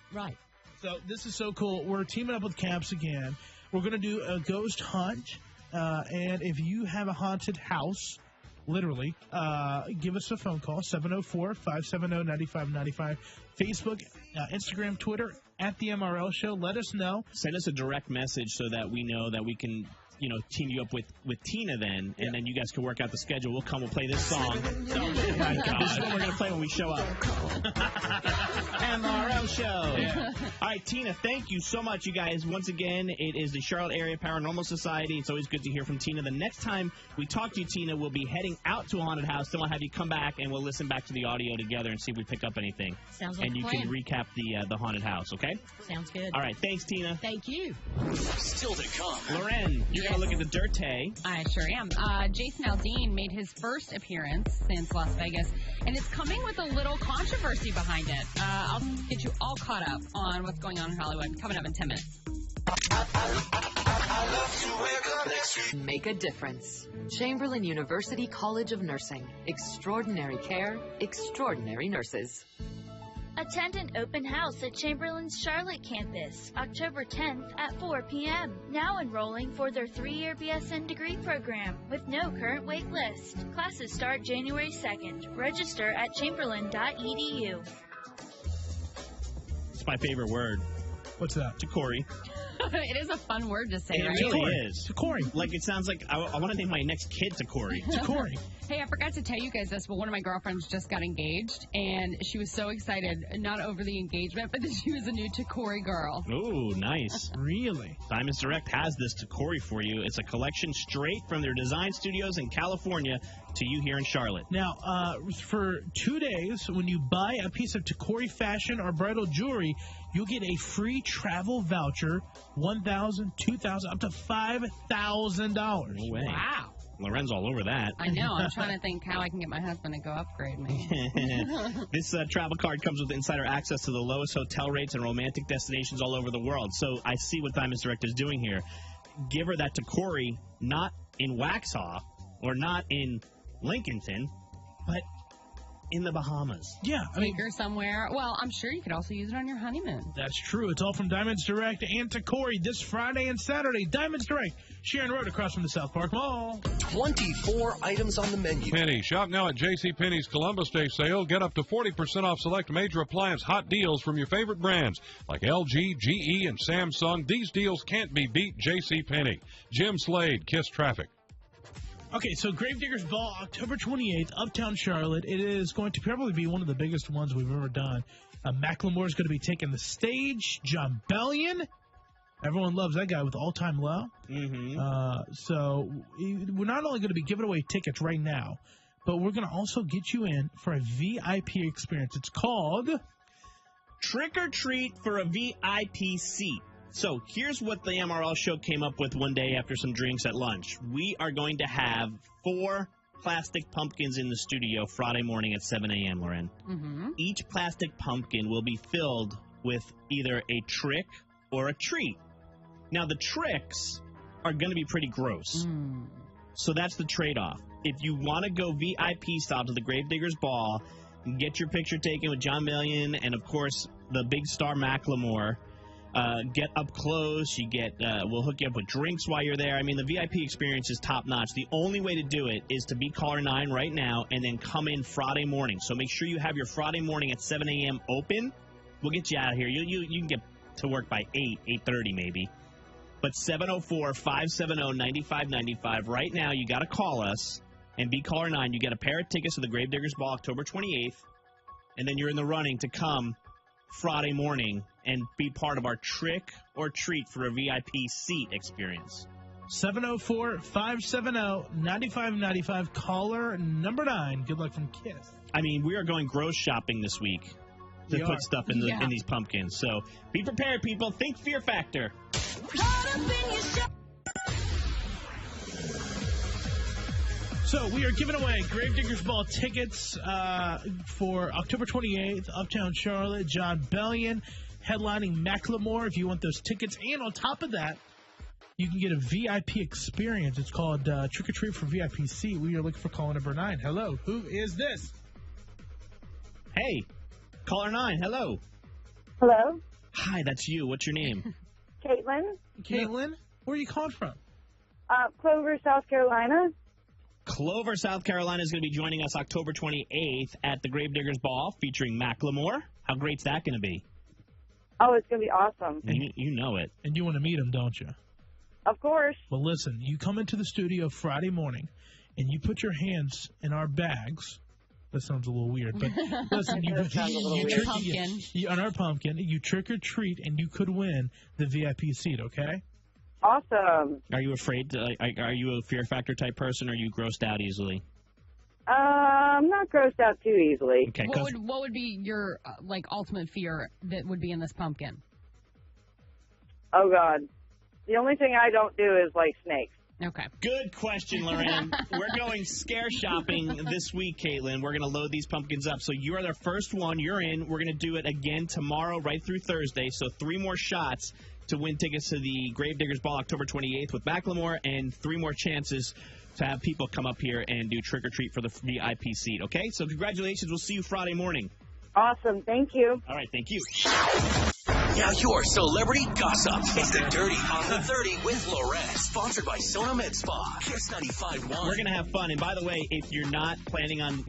So this is so cool. We're teaming up with Camps again. We're going to do a ghost hunt. And if you have a haunted house, literally, give us a phone call, 704-570-9595. Facebook, Instagram, Twitter, at the MRL Show. Let us know. Send us a direct message so that we know that we can team you up with Tina then, and then you guys can work out the schedule. We'll play this song. Oh, my God. This is what we're going to play when we show up. And LauRen Show. Yeah. All right, Tina, thank you so much, you guys. Once again, it is the Charlotte Area Paranormal Society. It's always good to hear from Tina. The next time we talk to you, Tina, we'll be heading out to a haunted house. Then we'll have you come back, and we'll listen back to the audio together and see if we pick up anything. Sounds like and a you plan. can recap the haunted house, okay? Sounds good. All right, thanks, Tina. Thank you. Still to come. LauRen, you're going to look at the dirt tag. I sure am. Jason Aldean made his first appearance since Las Vegas, and it's coming with a little controversy behind it. I'll get you all caught up on what's going on in Hollywood coming up in 10 minutes. Make a difference. Chamberlain University College of Nursing. Extraordinary care, extraordinary nurses. Attend an open house at Chamberlain's Charlotte campus, October 10th at 4 p.m. Now enrolling for their 3-year BSN degree program with no current wait list. Classes start January 2nd. Register at chamberlain.edu. It's my favorite word. What's that? Takori. It is a fun word to say, It right? really is. Takori. Like, it sounds like I want to name my next kid Takori. Takori. Hey, I forgot to tell you guys this, but one of my girlfriends just got engaged, and she was so excited, not over the engagement, but that she was a new Takori girl. Ooh, nice. Really? Diamonds Direct has this Takori for you. It's a collection straight from their design studios in California to you here in Charlotte. Now, for 2 days, when you buy a piece of Takori fashion or bridal jewelry, you'll get a free travel voucher, $1,000, $2,000, up to $5,000. No way. Wow. LauRen's all over that. I know. I'm trying to think how I can get my husband to go upgrade me. This travel card comes with insider access to the lowest hotel rates and romantic destinations all over the world. So I see what Diamonds Direct is doing here. Give her that Takori, not in Waxhaw or not in Lincolnton, but in the Bahamas. Yeah, I mean, Take her somewhere. Well, I'm sure you could also use it on your honeymoon. that's true. It's all from Diamonds Direct and Takori this Friday and Saturday. Diamonds Direct, Sharon Road across from the South Park Mall. 24 items on the menu. Penny. Shop now at JCPenney's Columbus Day sale. Get up to 40% off select major appliance hot deals from your favorite brands like LG, GE, and Samsung. These deals can't be beat. JCPenney. Jim Slade, Kiss Traffic. Okay, so Gravediggers Ball, October 28th, Uptown Charlotte. It is going to probably be one of the biggest ones we've ever done. Macklemore is going to be taking the stage. John Bellion. Everyone loves that guy with all-time low. Mm-hmm. So we're not only going to be giving away tickets right now, but we're going to also get you in for a VIP experience. It's called Trick or Treat for a VIP seat. So here's what the MRL show came up with one day after some drinks at lunch. We are going to have 4 plastic pumpkins in the studio Friday morning at 7 a.m., LauRen. Mm-hmm. Each plastic pumpkin will be filled with either a trick or a treat. Now, the tricks are going to be pretty gross. So that's the trade-off. If you want to go VIP style to the Gravediggers Ball, get your picture taken with John Bellion and, of course, the big star Macklemore, get up close. You get, we'll hook you up with drinks while you're there. I mean, the VIP experience is top notch. The only way to do it is to be caller 9 right now and then come in Friday morning. So make sure you have your Friday morning at 7 a.m. open. We'll get you out of here. You can get to work by 8:30 maybe. But 704-570-9595. Right now, you got to call us and be caller 9. You get a pair of tickets to the Gravediggers Ball October 28th, and then you're in the running to come Friday morning and be part of our trick or treat for a VIP seat experience. 704-570-9595. Caller number 9. Good luck from Kiss. I mean, we are going gross shopping this week to put stuff in in these pumpkins. So be prepared, people. Think Fear Factor. So we are giving away Gravediggers Ball tickets for October 28th, Uptown Charlotte. John Bellion headlining Macklemore if you want those tickets. And on top of that, you can get a VIP experience. It's called Trick or Treat for VIP seat. We are looking for caller number 9. Hello, who is this? Hey, caller 9, hello. Hello? Hi, that's you. What's your name? Caitlin? Caitlin? Where are you calling from? Clover, South Carolina. Clover, South Carolina is going to be joining us October 28th at the Gravediggers Ball featuring Macklemore. How great's that going to be? Oh, it's going to be awesome. You know it. And you want to meet him, don't you? Of course. Well, listen, you come into the studio Friday morning, and you put your hands in our bags. That sounds a little weird, but listen, you on our pumpkin, you trick or treat, and you could win the VIP seat, okay? Awesome. Are you afraid? Are you a fear factor type person, or are you grossed out easily? I'm not grossed out too easily. Okay. What would be your ultimate fear that would be in this pumpkin? Oh God, the only thing I don't do is like snakes. Okay. Good question, LauRen. We're going scare shopping this week, Caitlin. We're going to load these pumpkins up. So you are the first one. You're in. We're going to do it again tomorrow right through Thursday. So 3 more shots to win tickets to the Gravediggers Ball October 28th with Macklemore, and 3 more chances to have people come up here and do trick-or-treat for the VIP seat, okay? So congratulations. We'll see you Friday morning. Awesome. Thank you. All right. Thank you. Now your celebrity gossip. It's the Dirty on the 30 with LauRen. Sponsored by Sona Med Spa. Kiss 95.1. We're going to have fun. And by the way, if you're not planning on,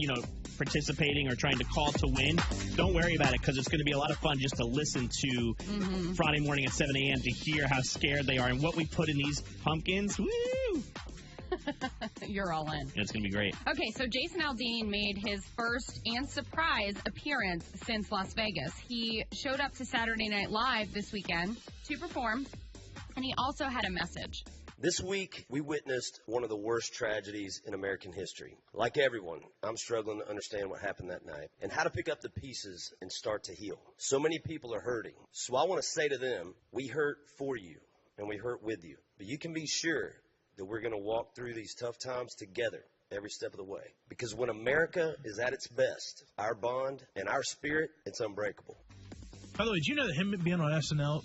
participating or trying to call to win, don't worry about it, because it's going to be a lot of fun just to listen to Friday morning at 7 a.m. to hear how scared they are and what we put in these pumpkins. Woo! You're all in. It's going to be great. Okay, so Jason Aldean made his first and surprise appearance since Las Vegas. He showed up to Saturday Night Live this weekend to perform, and he also had a message. This week, we witnessed one of the worst tragedies in American history. Like everyone, I'm struggling to understand what happened that night and how to pick up the pieces and start to heal. So many people are hurting. So I want to say to them, we hurt for you and we hurt with you. But you can be sure that we're going to walk through these tough times together every step of the way. Because when America is at its best, our bond and our spirit, it's unbreakable. By the way, did you know that him being on SNL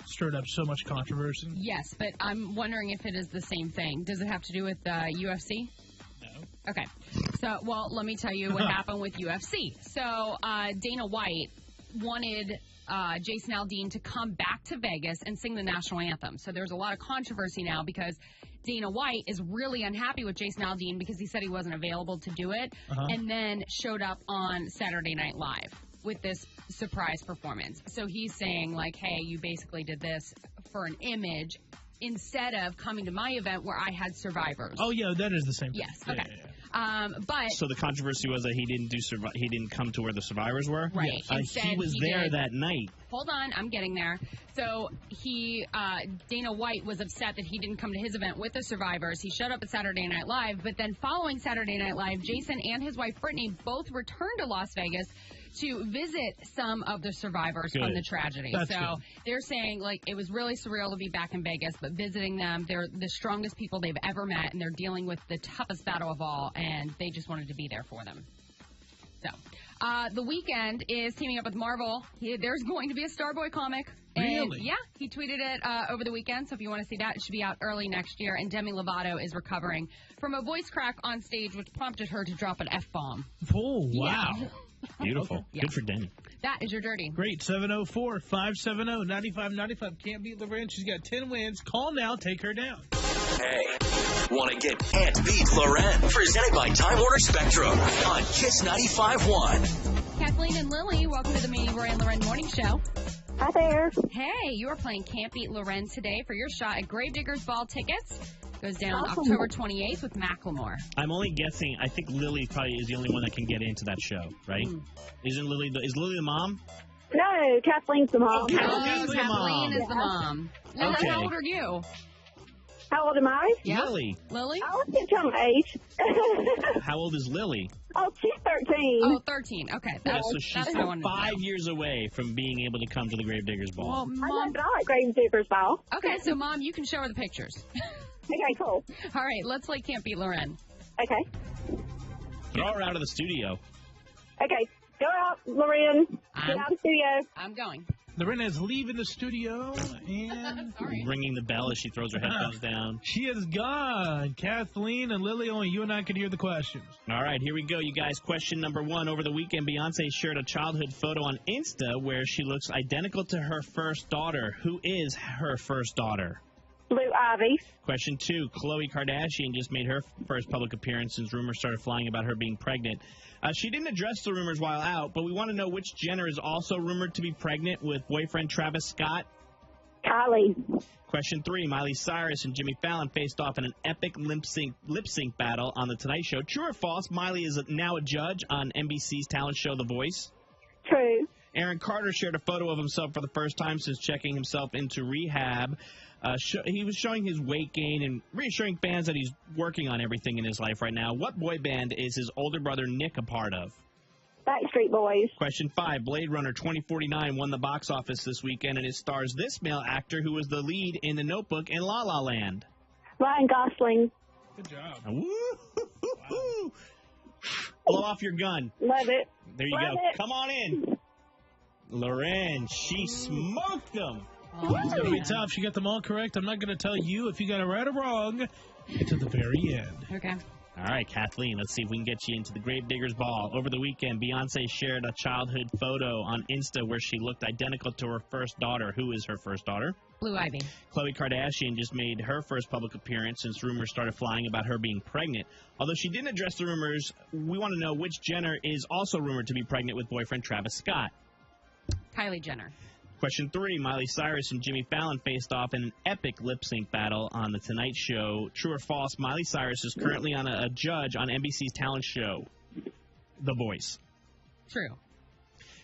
stirred up so much controversy? Yes, but I'm wondering if it is the same thing. Does it have to do with UFC? No. Okay. So, well, let me tell you what happened with UFC. So, Dana White wanted Jason Aldean to come back to Vegas and sing the national anthem. So there's a lot of controversy now because Dana White is really unhappy with Jason Aldean because he said he wasn't available to do it, and then showed up on Saturday Night Live with this surprise performance. So he's saying, like, hey, you basically did this for an image instead of coming to my event where I had survivors. Oh, yeah, that is the same thing. Yes, okay. But so the controversy was that he didn't come to where the survivors were. Right. He was there that night. Hold on, I'm getting there. So Dana White was upset that he didn't come to his event with the survivors. He showed up at Saturday Night Live, but then following Saturday Night Live, Jason and his wife Brittany both returned to Las Vegas to visit some of the survivors from the tragedy. That's so good. They're saying, like, it was really surreal to be back in Vegas, but visiting them, they're the strongest people they've ever met, and they're dealing with the toughest battle of all, and they just wanted to be there for them. So, The Weeknd is teaming up with Marvel. There's going to be a Starboy comic. Really? And, yeah, he tweeted it over the weekend, so if you want to see that, it should be out early next year. And Demi Lovato is recovering from a voice crack on stage, which prompted her to drop an F-bomb. Oh, wow. Yeah. Beautiful. Yeah. Good for Demi. That is your dirty. Great. 704-570-9595. Can't beat LauRen. She's got 10 wins. Call now. Take her down. Hey, want to get Can't Beat LauRen? Presented by Time Warner Spectrum on Kiss 95.1. Kathleen and Lily, welcome to the Maney, Roy, and LauRen Morning Show. Hi there. Hey, you are playing Can't Beat LauRen today for your shot at Gravediggers Ball tickets. Goes down Awesome. October 28th with Macklemore. I'm only guessing. I think Lily probably is the only one that can get into that show, right? Is Lily the mom? No, Kathleen's the mom. Kathleen's the mom. Kathleen is the mom. Lily, Okay. how old are you? How old am I? Yeah. Lily. Lily? I was going to tell my age. How old is Lily? Oh, she's 13. Oh, 13. Okay. That's, So she's that's what I wanted to 5 know. years away from being able to come to the Gravediggers Ball. Well, I know, Mom. but I like Gravediggers Ball. Okay, so Mom, you can show her the pictures. Okay, cool. All right, let's play Can't Beat LauRen. Okay. Throw her out of the studio. Okay. Go out, LauRen. Get out of the studio. I'm going. LauRen is leaving the studio, and Sorry. Ringing the bell as she throws her headphones down. she is gone. Kathleen and Lily, only you and I can hear the questions. All right, here we go, you guys. Question number 1. Over the weekend, Beyonce shared a childhood photo on Insta where she looks identical to her first daughter. Who is her first daughter? Blue Ivy. Question 2. Khloe Kardashian just made her first public appearance since rumors started flying about her being pregnant. She didn't address the rumors while out, but we want to know which Jenner is also rumored to be pregnant with boyfriend Travis Scott. Kylie Kylie. Question 3, Miley Cyrus and Jimmy Fallon faced off in an epic lip sync battle on The Tonight Show. True or false, Miley is now a judge on NBC's talent show The Voice? True. Aaron Carter shared a photo of himself for the first time since checking himself into rehab. He was showing his weight gain and reassuring fans that he's working on everything in his life right now. What boy band is his older brother Nick a part of? Backstreet Boys. Question 5, Blade Runner 2049 won the box office this weekend, and it stars this male actor who was the lead in The Notebook and La La Land. Ryan Gosling. Good job. Woo-hoo-hoo-hoo. Blow off your gun. Love it. There you Love go. it. Come on in. LauRen, she smoked them. It's going to be tough. She got them all correct. I'm not going to tell you if you got it right or wrong to the very end. Okay. All right, Kathleen, let's see if we can get you into the Gravediggers Ball. Over the weekend, Beyonce shared a childhood photo on Insta where she looked identical to her first daughter. Who is her first daughter? Blue Ivy. Khloe Kardashian just made her first public appearance since rumors started flying about her being pregnant. Although she didn't address the rumors, we want to know which Jenner is also rumored to be pregnant with boyfriend Travis Scott. Kylie Jenner. Question 3, Miley Cyrus and Jimmy Fallon faced off in an epic lip-sync battle on The Tonight Show. True or false, Miley Cyrus is currently on a judge on NBC's talent show, The Voice. True.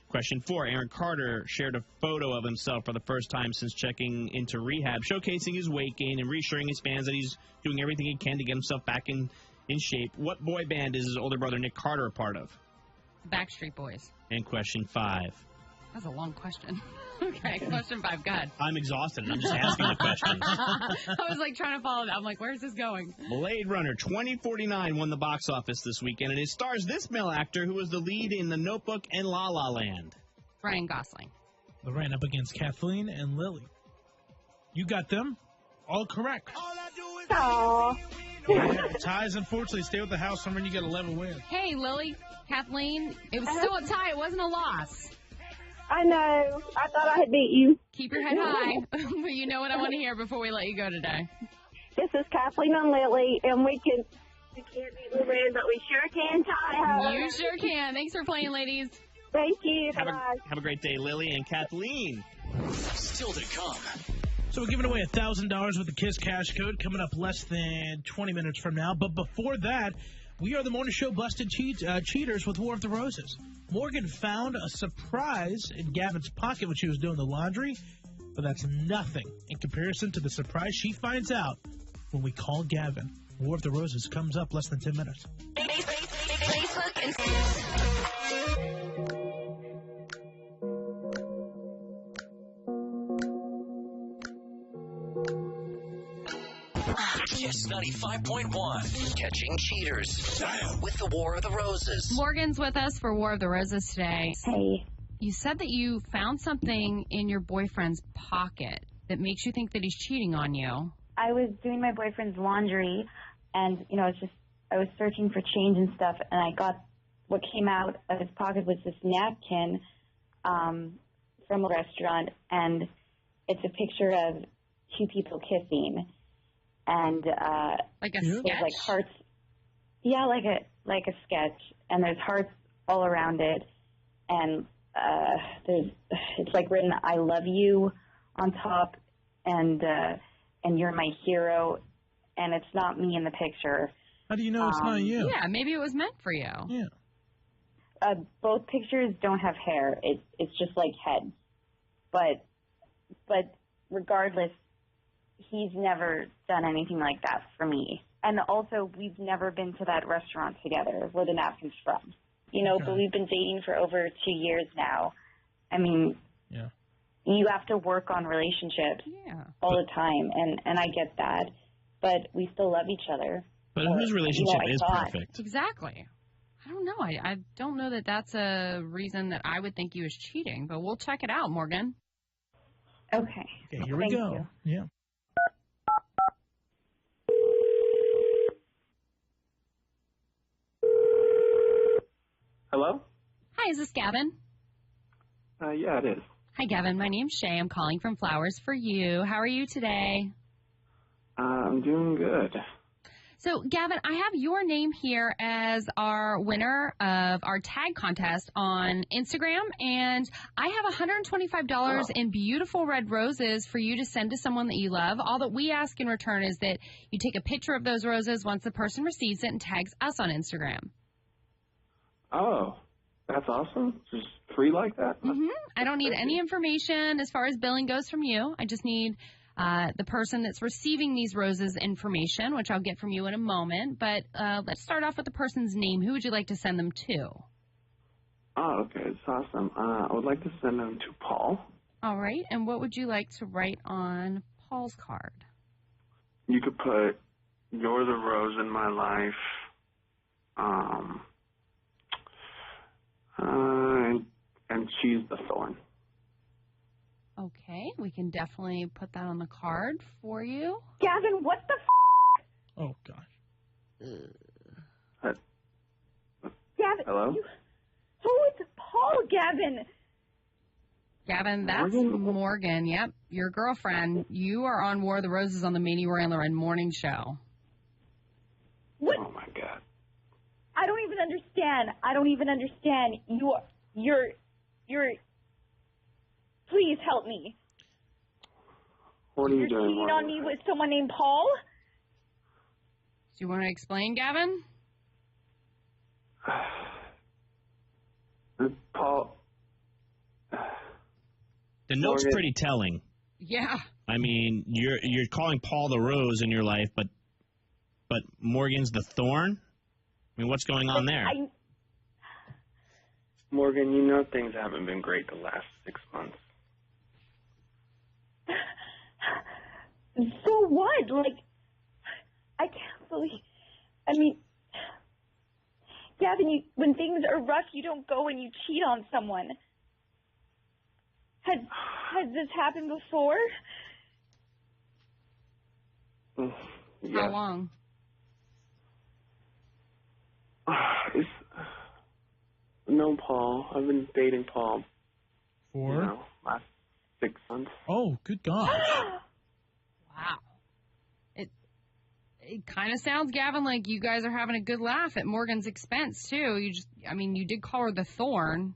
Question 4, Aaron Carter shared a photo of himself for the first time since checking into rehab, showcasing his weight gain and reassuring his fans that he's doing everything he can to get himself back in shape. What boy band is his older brother Nick Carter a part of? Backstreet Boys. And question 5. That's a long question. Okay, question 5, go ahead. I'm exhausted, and I'm just asking the questions. I was like trying to follow that. I'm like, where's this going? Blade Runner 2049 won the box office this weekend, and it stars this male actor who was the lead in The Notebook and La La Land. Ryan Gosling. LauRen up against Kathleen and Lily. You got them all correct. Aww. Ties, unfortunately, stay with the house. Someone you got 11 wins. Hey, Lily, Kathleen, it was still a tie. It wasn't a loss. I know. I thought I had beat you. Keep your head high. But you know what I want to hear before we let you go today. This is Kathleen and Lily, and we can't beat LauRen, but we sure can tie her. You sure can. Thanks for playing, ladies. Thank you. Have a great day, Lily and Kathleen. Still to come. So we're giving away $1,000 with the KISS cash code coming up less than 20 minutes from now. But before that, we are the morning show busted cheaters with War of the Roses. Morgan found a surprise in Gavin's pocket when she was doing the laundry, but that's nothing in comparison to the surprise she finds out when we call Gavin. War of the Roses comes up less than 10 minutes. Facebook and Kiss 95.1. Catching cheaters with the War of the Roses. Morgan's with us for War of the Roses today. Hey. You said that you found something in your boyfriend's pocket that makes you think that he's cheating on you. I was doing my boyfriend's laundry, and, I was searching for change and stuff, and I got what came out of his pocket was this napkin from a restaurant, and it's a picture of two people kissing. And like a there's sketch? like hearts. Yeah, like a sketch, and there's hearts all around it, and it's like written "I love you" on top, and you're my hero, and it's not me in the picture. How do you know it's not you? Yeah, maybe it was meant for you. Yeah. Both pictures don't have hair. It's just like head, but regardless. He's never done anything like that for me. And also, we've never been to that restaurant together where the napkin's from. But we've been dating for over 2 years now. I mean, you have to work on relationships all the time, and I get that. But we still love each other. But whose relationship is perfect? Exactly. I don't know. I don't know that that's a reason that I would think you was cheating, but we'll check it out, Morgan. Okay. Here we go. Yeah. Hello? Hi, is this Gavin? Yeah, it is. Hi, Gavin. My name's Shay. I'm calling from Flowers for You. How are you today? I'm doing good. So, Gavin, I have your name here as our winner of our tag contest on Instagram, and I have $125 in beautiful red roses for you to send to someone that you love. All that we ask in return is that you take a picture of those roses once the person receives it and tags us on Instagram. Oh, that's awesome. Just free like that? I don't need any information as far as billing goes from you. I just need the person that's receiving these roses information, which I'll get from you in a moment. But let's start off with the person's name. Who would you like to send them to? Oh, okay. It's awesome. I would like to send them to Paul. All right. And what would you like to write on Paul's card? You could put, "You're the rose in my life." And she's the thorn. Okay, we can definitely put that on the card for you. Gavin, what the Oh, gosh. Gavin, Hello? it's Paul, Gavin. Gavin, that's Morgan. Yep, your girlfriend. You are on War of the Roses on the Maney, and LauRen morning show. What? Oh, my God. I don't even understand. You're. Please help me. What are you You're doing? cheating on me with someone named Paul? Do you want to explain, Gavin? Paul. The note's Morgan. pretty telling. Yeah. I mean, you're calling Paul the rose in your life, but Morgan's the thorn? I mean, what's going on there? Morgan, you know things haven't been great the last 6 months. So what? Like, I can't believe. I mean, Gavin, when things are rough, you don't go and you cheat on someone. Has this happened before? Yeah. How long? No, Paul. I've been dating Paul For? last 6 months. Oh, good gosh. Wow. It kind of sounds, Gavin, like you guys are having a good laugh at Morgan's expense, too. You did call her the thorn.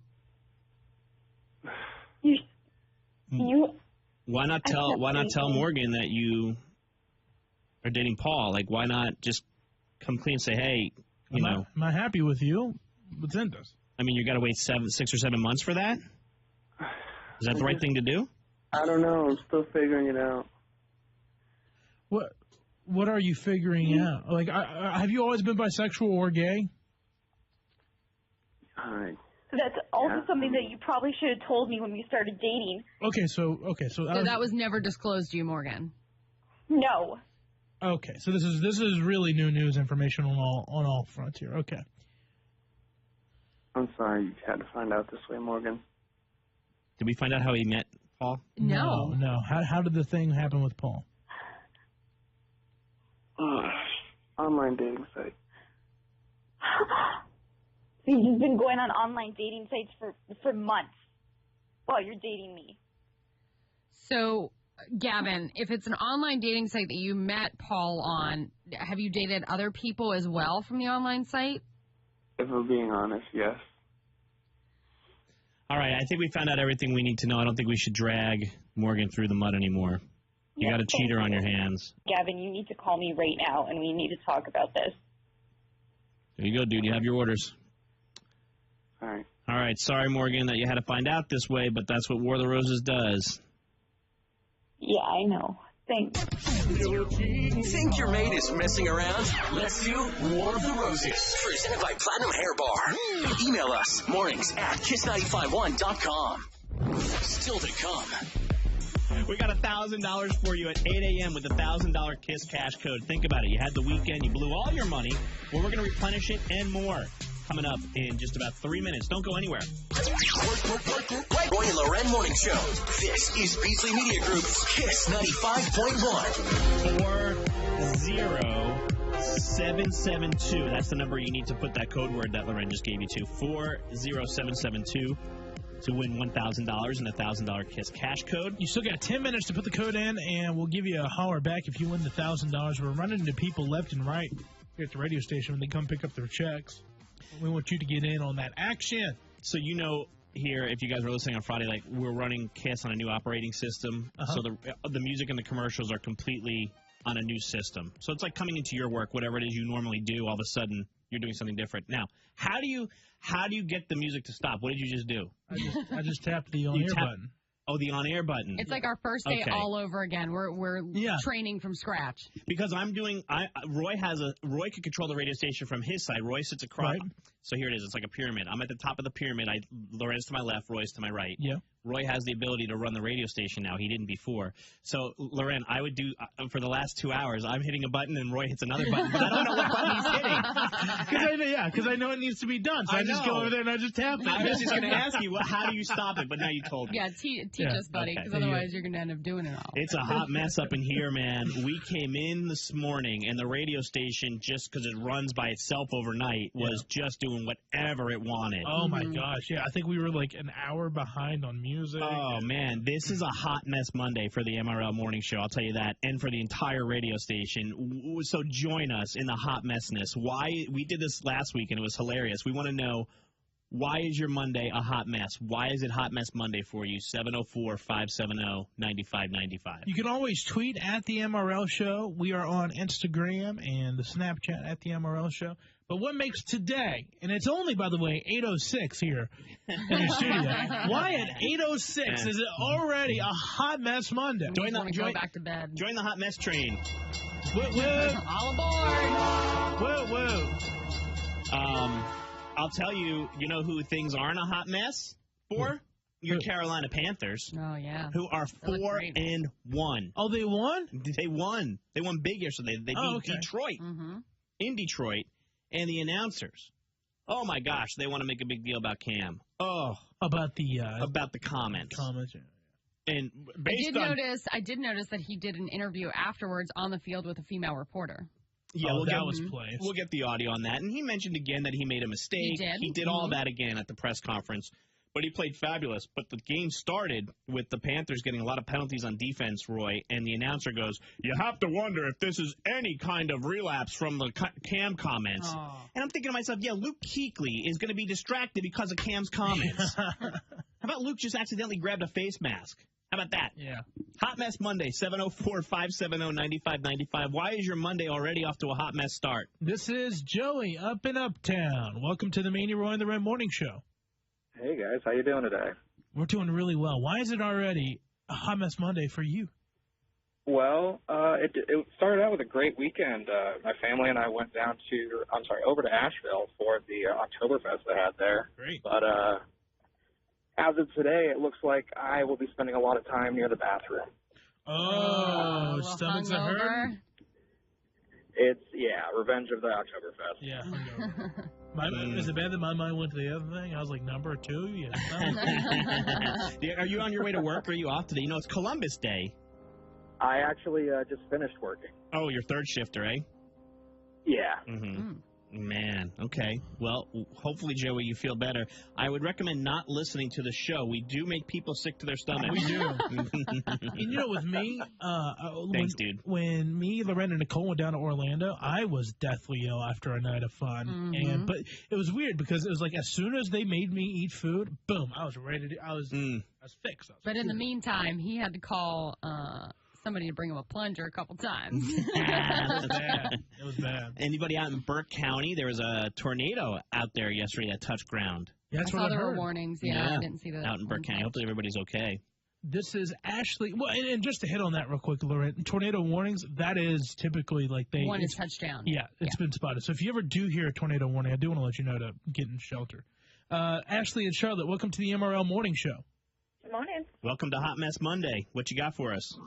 Why not tell Morgan that you are dating Paul? Like, why not just come clean and say, hey, Am I happy with you? What's in this? I mean, you got to wait 6 or 7 months for that? Is that the right thing to do? I don't know. I'm still figuring it out. What are you figuring out? Like, have you always been bisexual or gay? That's also something that you probably should have told me when we started dating. So that was never disclosed to you, Morgan. No. Okay, so this is really new news information on all fronts here. Okay. I'm sorry you had to find out this way, Morgan. Did we find out how he met Paul? No. How did the thing happen with Paul? Online dating site. So you've been going on online dating sites for months while you're dating me. So, Gavin, if it's an online dating site that you met Paul on, have you dated other people as well from the online site? If we're being honest, yes. All right, I think we found out everything we need to know. I don't think we should drag Morgan through the mud anymore. You got a cheater on your hands. Gavin, you need to call me right now, and we need to talk about this. There you go, dude. You have your orders. All right. All right. Sorry, Morgan, that you had to find out this way, but that's what War of the Roses does. Yeah, I know. Thanks. Think your mate is messing around? Let's do War of the Roses. Presented by Platinum Hair Bar. Email us mornings@kiss951.com. Still to come. We got $1,000 for you at 8 a.m. with the $1,000 KISS cash code. Think about it. You had the weekend. You blew all your money. Well, we're going to replenish it and more. Coming up in just about 3 minutes. Don't go anywhere. Roy and LauRen Morning Show. This is Beasley Media Group's KISS 95.1. 40772. That's the number you need to put that code word that LauRen just gave you to. 40772 to win $1,000 and a $1,000 KISS cash code. You still got 10 minutes to put the code in, and we'll give you a holler back if you win the $1,000. We're running into people left and right here at the radio station when they come pick up their checks. We want you to get in on that action. So here, if you guys were listening on Friday, like we're running KISS on a new operating system. So the music and the commercials are completely on a new system. So it's like coming into your work, whatever it is you normally do, all of a sudden you're doing something different. Now, how do you get the music to stop? What did you just do? I just tapped the on-air button. Oh, the on-air button. It's like our first day all over again. We're training from scratch. Because Roy could control the radio station from his side. Roy sits across. Right. So here it is. It's like a pyramid. I'm at the top of the pyramid. LauRen's to my left, Roy's to my right. Yeah. Roy has the ability to run the radio station now. He didn't before. So, LauRen, I would do, for the last 2 hours, I'm hitting a button and Roy hits another button, but I don't know what button he's hitting. Because I know it needs to be done. So I just go over there and I just tap it. I was just going to ask you, how do you stop it? But now you told me. Yeah, teach us, buddy, because otherwise you're going to end up doing it all. It's a hot mess up in here, man. We came in this morning, and the radio station, just because it runs by itself overnight, was just doing whatever it wanted. Oh, my gosh. Yeah, I think we were like an hour behind on music. Oh, man. This is a hot mess Monday for the MRL Morning Show, I'll tell you that, and for the entire radio station. So join us in the hot messness. Why? We did this last week, and it was hilarious. We want to know, why is your Monday a hot mess? Why is it Hot Mess Monday for you? 704-570-9595. You can always tweet at the MRL Show. We are on Instagram and the Snapchat at the MRL Show. But what makes today, and it's only, by the way, 8:06 here in the studio. Why at 8:06 is it already a hot mess Monday? Go back to bed. Join the hot mess train. All aboard. Whoa. I'll tell you, you know who things aren't a hot mess for? Your Carolina Panthers. Oh, yeah. Who are 4-1. Oh, they won? They won. They won big here, so they beat Detroit. In Detroit. And the announcers, oh my gosh, they want to make a big deal about Cam. Oh, about the comments. And I did notice that he did an interview afterwards on the field with a female reporter. Yeah, placed. We'll get the audio on that. And he mentioned again that he made a mistake. He did all that again at the press conference. But he played fabulous. But the game started with the Panthers getting a lot of penalties on defense, Roy, and the announcer goes, you have to wonder if this is any kind of relapse from the Cam comments. Oh. And I'm thinking to myself, yeah, Luke Kuechly is going to be distracted because of Cam's comments. How about Luke just accidentally grabbed a face mask? How about that? Yeah. Hot Mess Monday, 704-570-9595. Why is your Monday already off to a hot mess start? This is Joey up in Uptown. Welcome to the Maney, Roy, and the Red Morning Show. Hey, guys. How you doing today? We're doing really well. Why is it already a hot mess Monday for you? Well, it started out with a great weekend. My family and I went over to Asheville for the Oktoberfest they had there. Great. But as of today, it looks like I will be spending a lot of time near the bathroom. Oh, stomachs are hurting? It's, revenge of the Oktoberfest. Yeah. Is it bad that my mind went to the other thing? I was like, number 2? Yeah. Are you on your way to work, or are you off today? You know, it's Columbus Day. I actually just finished working. Oh, you're third shifter, eh? Yeah. Mm-hmm. Man, okay. Well, hopefully, Joey, you feel better. I would recommend not listening to the show. We do make people sick to their stomachs. We do. And you know, with me, thanks, dude. When me, LauRen, and Nicole went down to Orlando, I was deathly ill after a night of fun. But it was weird because it was like as soon as they made me eat food, boom, I was ready to. I was fixed. But in the meantime, he had to call somebody to bring him a plunger a couple times. It was bad. Anybody out in Burke County? There was a tornado out there yesterday that touched ground. Yeah, that's I what saw I there heard. were warnings. Yeah, I didn't see that. Out in Burke County. Hopefully everybody's okay. This is Ashley. Well, and just to hit on that real quick, LauRen, tornado warnings, that is typically like one is touchdown. Yeah, it's been spotted. So if you ever do hear a tornado warning, I do want to let you know to get in shelter. Ashley and Charlotte, welcome to the MRL Morning Show. Good morning. Welcome to Hot Mess Monday. What you got for us?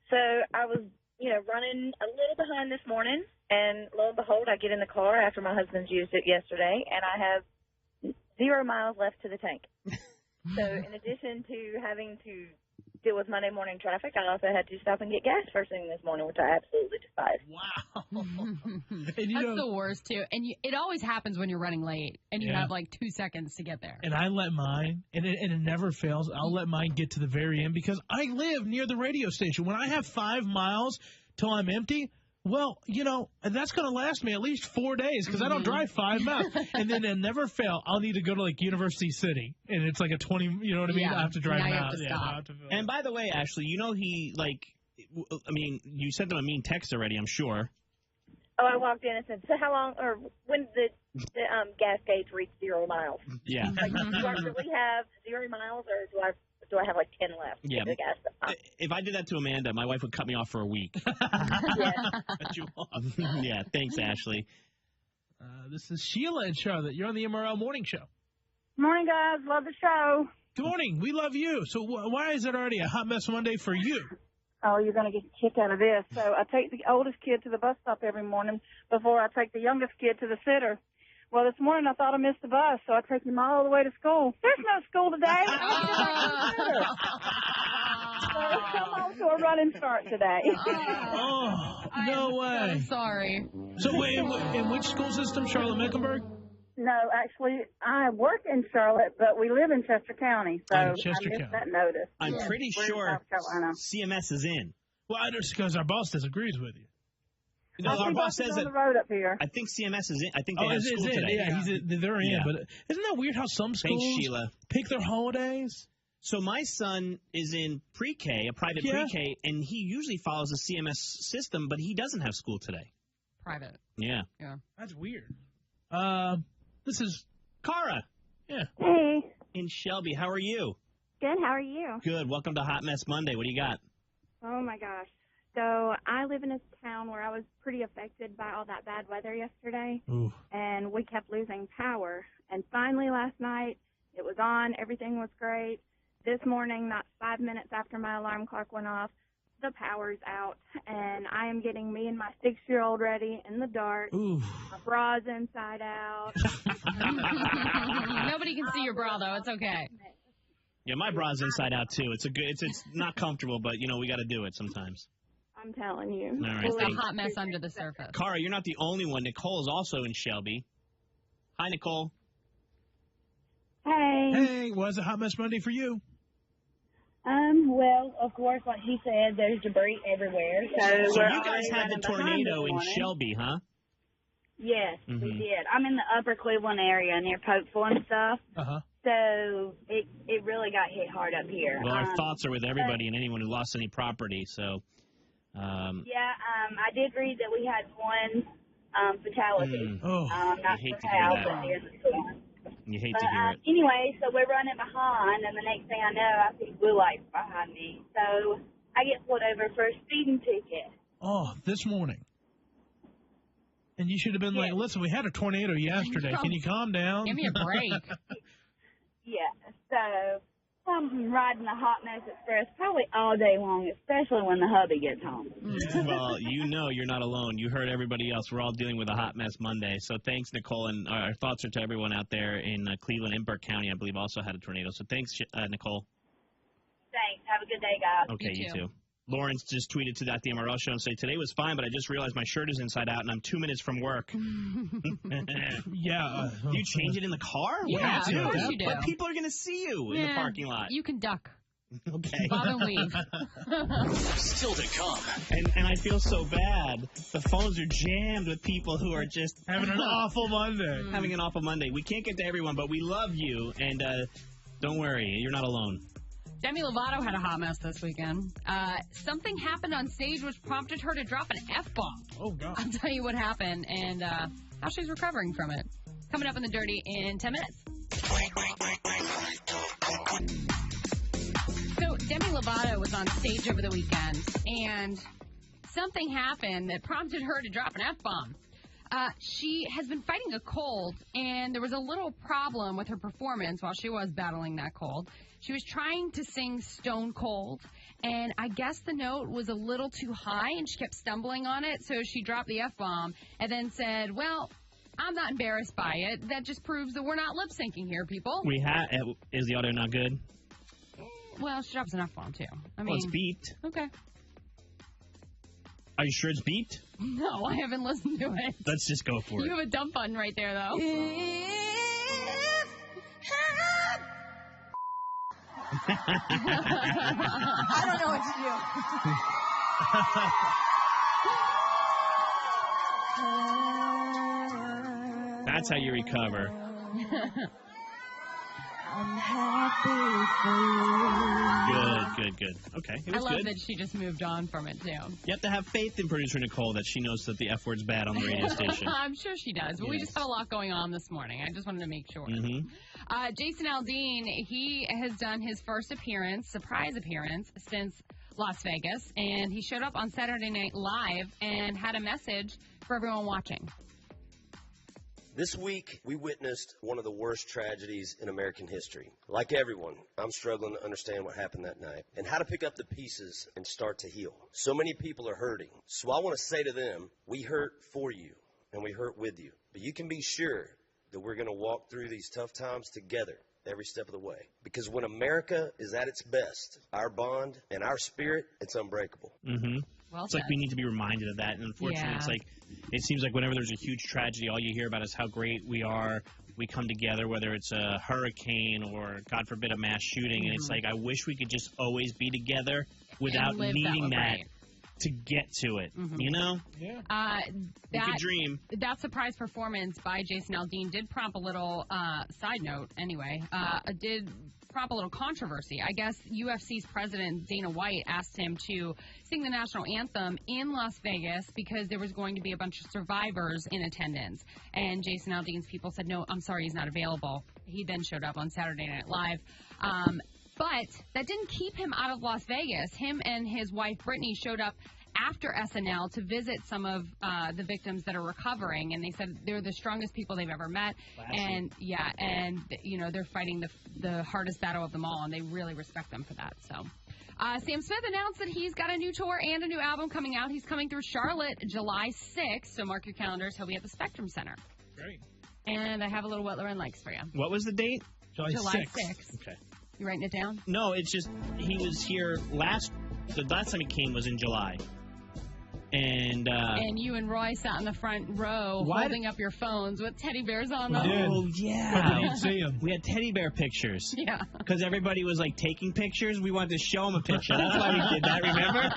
So I was, running a little behind this morning, and lo and behold, I get in the car after my husband's used it yesterday, and I have 0 miles left to the tank. So in addition to having to deal with Monday morning traffic, I also had to stop and get gas first thing this morning, which I absolutely despise. Wow. That's the worst, too. And it always happens when you're running late, and you have like 2 seconds to get there. And I let mine, and it never fails, I'll let mine get to the very end because I live near the radio station. When I have 5 miles till I'm empty, Well, that's going to last me at least 4 days because I don't drive 5 miles. And then they'll never fail. I'll need to go to, like, University City. And it's like a 20, you know what I mean? Yeah. I have to drive Now you out. have to Yeah, stop. I have to fill And by the way, Ashley, you sent them a mean text already, I'm sure. Oh, I walked in and said, so how long, or when did the gas gauge reach 0 miles? Yeah. Like, do I really have 0 miles, or do I have like 10 left? Yeah. The gas If I did that to Amanda, my wife would cut me off for a week. Cut you off. Yeah, thanks, Ashley. This is Sheila in Charlotte. You're on the MRL Morning Show. Morning, guys. Love the show. Good morning. We love you. So why is it already a Hot Mess Monday for you? Oh, you're going to get a kick out of this. So I take the oldest kid to the bus stop every morning before I take the youngest kid to the sitter. Well, this morning I thought I missed the bus, so I take him all the way to school. There's no school today. So come on to a running start today. Oh, no way. So sorry. So wait, in which school system? Charlotte-Mecklenburg? No, actually, I work in Charlotte, but we live in Chester County, so I Chester missed County. that notice. I'm pretty We're in sure South Carolina. CMS is in. Well, just because our boss disagrees with you. I Our see boss buses says on that. the road up here. I think CMS is in. I think they Oh, have it's school in. today. Yeah, they're in. Yeah. But isn't that weird how some schools Thanks, Sheila. pick their holidays? So my son is in pre-K, a private pre-K, and he usually follows the CMS system, but he doesn't have school today. Private. Yeah. Yeah. That's weird. This is Cara. Yeah. Hey. In Shelby. How are you? Good. How are you? Good. Welcome to Hot Mess Monday. What do you got? Oh, my gosh. So I live in a town where I was pretty affected by all that bad weather yesterday, Ooh. and we kept losing power. And finally last night, it was on. Everything was great. This morning, not 5 minutes after my alarm clock went off, the power's out, and I am getting me and my 6-year-old ready in the dark. Ooh. My bra's inside out. Nobody can see your bra, though. It's okay. Yeah, my bra's inside out too. It's not comfortable, but we got to do it sometimes. I'm telling you. All right, It's a thanks. hot mess under the surface. Cara, you're not the only one. Nicole is also in Shelby. Hi, Nicole. Hey. Hey, why is it Hot Mess Monday for you? Well, of course, like she said, there's debris everywhere. So you guys had the tornado in Shelby, huh? Yes, we did. I'm in the upper Cleveland area near Pokeville and stuff. Uh-huh. So it really got hit hard up here. Well, our thoughts are with everybody and anyone who lost any property. So. I did read that we had one fatality. I Not hate for to hear house, that. but near the school. You hate But to hear it. anyway, so we're running behind, and the next thing I know, I see blue lights behind me. So I get pulled over for a speeding ticket. Oh, this morning. And you should have been like, listen, we had a tornado yesterday. Can you calm down? Give me a break. Yeah, so I'm riding the Hot Mess Express probably all day long, especially when the hubby gets home. Well, you're not alone. You heard everybody else. We're all dealing with a Hot Mess Monday. So thanks, Nicole. And our thoughts are to everyone out there in Cleveland and Burke County, I believe, also had a tornado. So thanks, Nicole. Thanks. Have a good day, guys. Okay, you too. Lawrence just tweeted to that the MRL show and say, today was fine, but I just realized my shirt is inside out and I'm 2 minutes from work. Yeah. You change it in the car? Yeah, What do you of course you do. But people are going to see you in the parking lot. You can duck. Okay. Bob and weave. Still to come. And I feel so bad. The phones are jammed with people who are just having an awful Monday. Having an awful Monday. We can't get to everyone, but we love you. And don't worry, you're not alone. Demi Lovato had a hot mess this weekend. Something happened on stage which prompted her to drop an F-bomb. Oh, God. I'll tell you what happened and how she's recovering from it. Coming up in the Dirty in 10 minutes. So Demi Lovato was on stage over the weekend, and something happened that prompted her to drop an F-bomb. She has been fighting a cold, and there was a little problem with her performance while she was battling that cold. She was trying to sing Stone Cold, and I guess the note was a little too high, and she kept stumbling on it, so she dropped the F-bomb and then said, well, I'm not embarrassed by it. That just proves that we're not lip-syncing here, people. Is the audio not good? Well, she drops an F-bomb, too. I mean, Well, it's beeped. Okay. Are you sure it's beeped? No, I haven't listened to it. Let's just go for it. You have a dump button right there, though. I don't know what to do. That's how you recover. I'm happy for you. Good. Okay, it I was love good. that she just moved on from it, too. You have to have faith in producer Nicole that she knows that the F word's bad on the radio station. I'm sure she does, but we just had a lot going on this morning. I just wanted to make sure. Jason Aldean, he has done his first surprise appearance, since Las Vegas, and he showed up on Saturday Night Live and had a message for everyone watching. This week, we witnessed one of the worst tragedies in American history. Like everyone, I'm struggling to understand what happened that night and how to pick up the pieces and start to heal. So many people are hurting. So I want to say to them, we hurt for you and we hurt with you. But you can be sure that we're going to walk through these tough times together every step of the way. Because when America is at its best, our bond and our spirit, it's unbreakable. Well it's like we need to be reminded of that. And unfortunately, it's like it seems like whenever there's a huge tragedy, all you hear about is how great we are. We come together, whether it's a hurricane or, God forbid, a mass shooting. And it's like, I wish we could just always be together without needing that to get to it. You know? Yeah. We could dream. That surprise performance by Jason Aldean did prompt a little, side note anyway, did prompt a little controversy. I guess UFC's president, Dana White, asked him to sing the national anthem in Las Vegas because there was going to be a bunch of survivors in attendance. And Jason Aldean's people said, no, I'm sorry, he's not available. He then showed up on Saturday Night Live. But that didn't keep him out of Las Vegas. Him and his wife, Brittany, showed up after SNL to visit some of the victims that are recovering, and they said they're the strongest people they've ever met. And you know, they're fighting the hardest battle of them all, and they really respect them for that. So Sam Smith announced that he's got a new tour and a new album coming out. He's coming through Charlotte July 6th, so mark your calendars. He'll be at the Spectrum Center. Great. And I have a little what LauRen likes for you. What was the date? July 6th. Okay. You writing it down? No, it's just he was here the last time he came was in July. And you and Roy sat in the front row holding up your phones with teddy bears on them. Oh, yeah. You see him. We had teddy bear pictures. Yeah. Because everybody was, like, taking pictures. We wanted to show them a picture. That's why we did that, remember?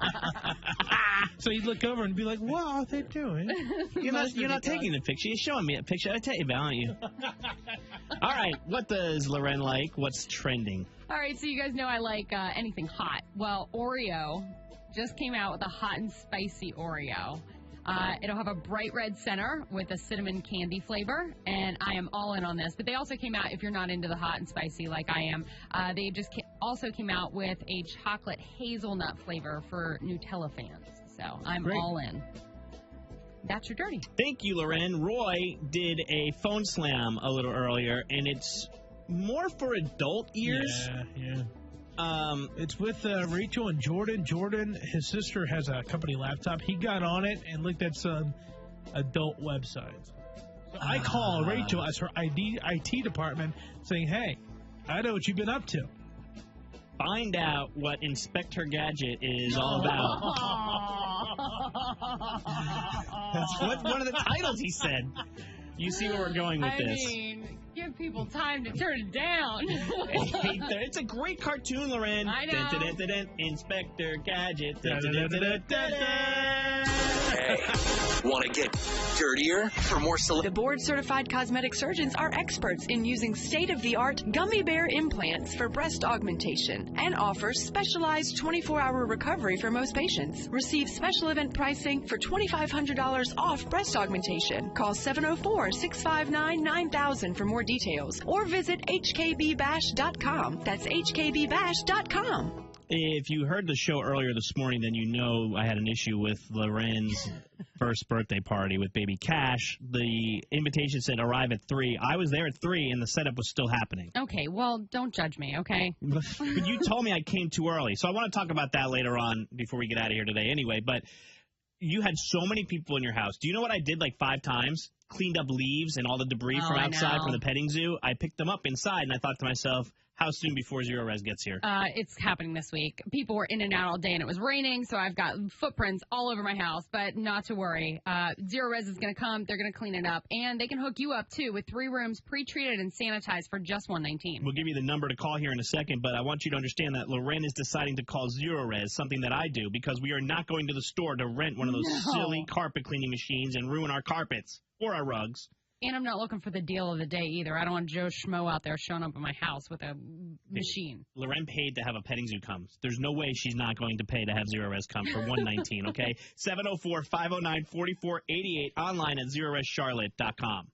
So you'd look over and be like, what are they doing? You're not taking the picture. You're showing me a picture. I tell you about, aren't you? All right. What does LauRen like? What's trending? All right. So you guys know I like anything hot. Well, Oreo just came out with a hot and spicy Oreo. It'll have a bright red center with a cinnamon candy flavor, and I am all in on this. But they also came out, if you're not into the hot and spicy like I am, they just also came out with a chocolate hazelnut flavor for Nutella fans. So I'm all in. That's your dirty. Thank you, LauRen. Roy did a phone slam a little earlier, and it's more for adult ears. Yeah. It's with Rachel and Jordan. Jordan, his sister, has a company laptop. He got on it and looked at some adult websites. So I call Rachel as her IT department saying, hey, I know what you've been up to. Find out what Inspector Gadget is all about. That's one of the titles he said. You see where we're going with this. I mean, give people time to turn it down. It's a great cartoon, LauRen. I know. Inspector Gadget. Hey, want to get dirtier? For more The board-certified cosmetic surgeons are experts in using state-of-the-art gummy bear implants for breast augmentation and offers specialized 24-hour recovery for most patients. Receive special event pricing for $2,500 off breast augmentation. Call 704-659-9000 for more details or visit hkbbash.com. That's hkbbash.com. If you heard the show earlier this morning, then you know I had an issue with LauRen's first birthday party with baby Cash. The invitation said arrive at 3. I was there at 3, and the setup was still happening. Okay, well, don't judge me, okay? But you told me I came too early, so I want to talk about that later on before we get out of here today anyway. But you had so many people in your house. Do you know what I did like 5 times? cleaned up leaves and all the debris from outside from the petting zoo. I picked them up inside, and I thought to myself, how soon before Zero Res gets here? It's happening this week. People were in and out all day, and it was raining, so I've got footprints all over my house, but not to worry. Zero Res is going to come. They're going to clean it up, and they can hook you up, too, with 3 rooms pre-treated and sanitized for just $119. We'll give you the number to call here in a second, but I want you to understand that LauRen is deciding to call Zero Res, something that I do, because we are not going to the store to rent one of those silly carpet cleaning machines and ruin our carpets or our rugs. And I'm not looking for the deal of the day either. I don't want Joe Schmo out there showing up at my house with a machine. LauRen paid to have a petting zoo come. There's no way she's not going to pay to have Zero Res come for $119, okay? 704-509-4488, online at ZeroResCharlotte.com.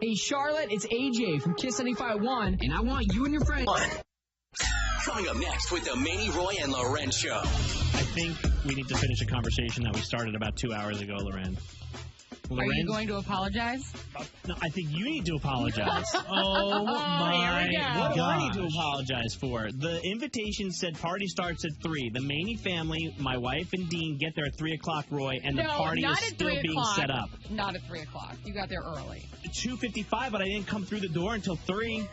Hey, Charlotte, it's AJ from Kiss 95.1, and I want you and your friends. Coming up next with the Maney, Roy, and LauRen Show. I think we need to finish a conversation that we started about 2 hours ago, LauRen. Are you going to apologize? No, I think you need to apologize. Oh, my God. What do I need to apologize for? The invitation said party starts at 3. The Maney family, my wife and Dean, get there at 3 o'clock, Roy, and the party is still being set up. Not at 3 o'clock. You got there early. 2:55, but I didn't come through the door until 3.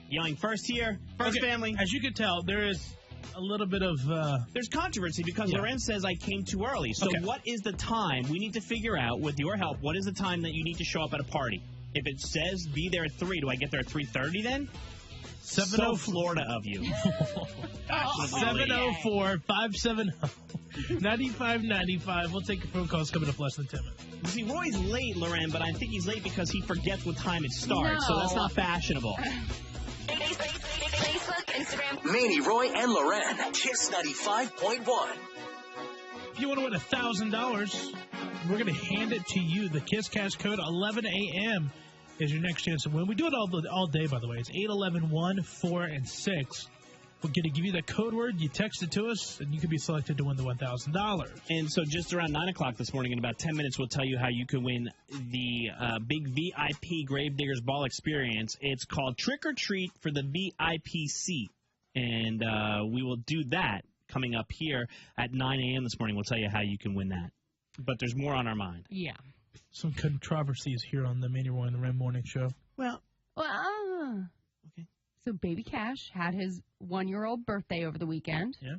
Yelling, first here, first family. As you can tell, there is a little bit of... There's controversy because LauRen says I came too early. So what is the time? We need to figure out, with your help, what is the time that you need to show up at a party? If it says be there at 3, do I get there at 3:30 then? So Florida of you. 704-570-9595. We'll take your phone calls coming up less than 10 minutes. You see, Roy's late, LauRen, but I think he's late because he forgets what time it starts. So that's not fashionable. Facebook, Instagram. Maney, Roy, and LauRen. Kiss 95.1. If you want to win $1,000, we're going to hand it to you. The Kiss Cash code 11 a.m. is your next chance to win. We do it all day, by the way. It's 811-1, 4, and 6. We're going to give you the code word. You text it to us, and you can be selected to win the $1,000. And so just around 9 o'clock this morning, in about 10 minutes, we'll tell you how you can win the big VIP Gravediggers Ball experience. It's called Trick or Treat for the VIP seat. And we will do that coming up here at 9 a.m. this morning. We'll tell you how you can win that. But there's more on our mind. Yeah. Some controversies here on the Maney, Roy, and the Ren Morning Show. Okay. So Baby Cash had his 1-year-old birthday over the weekend. Yeah.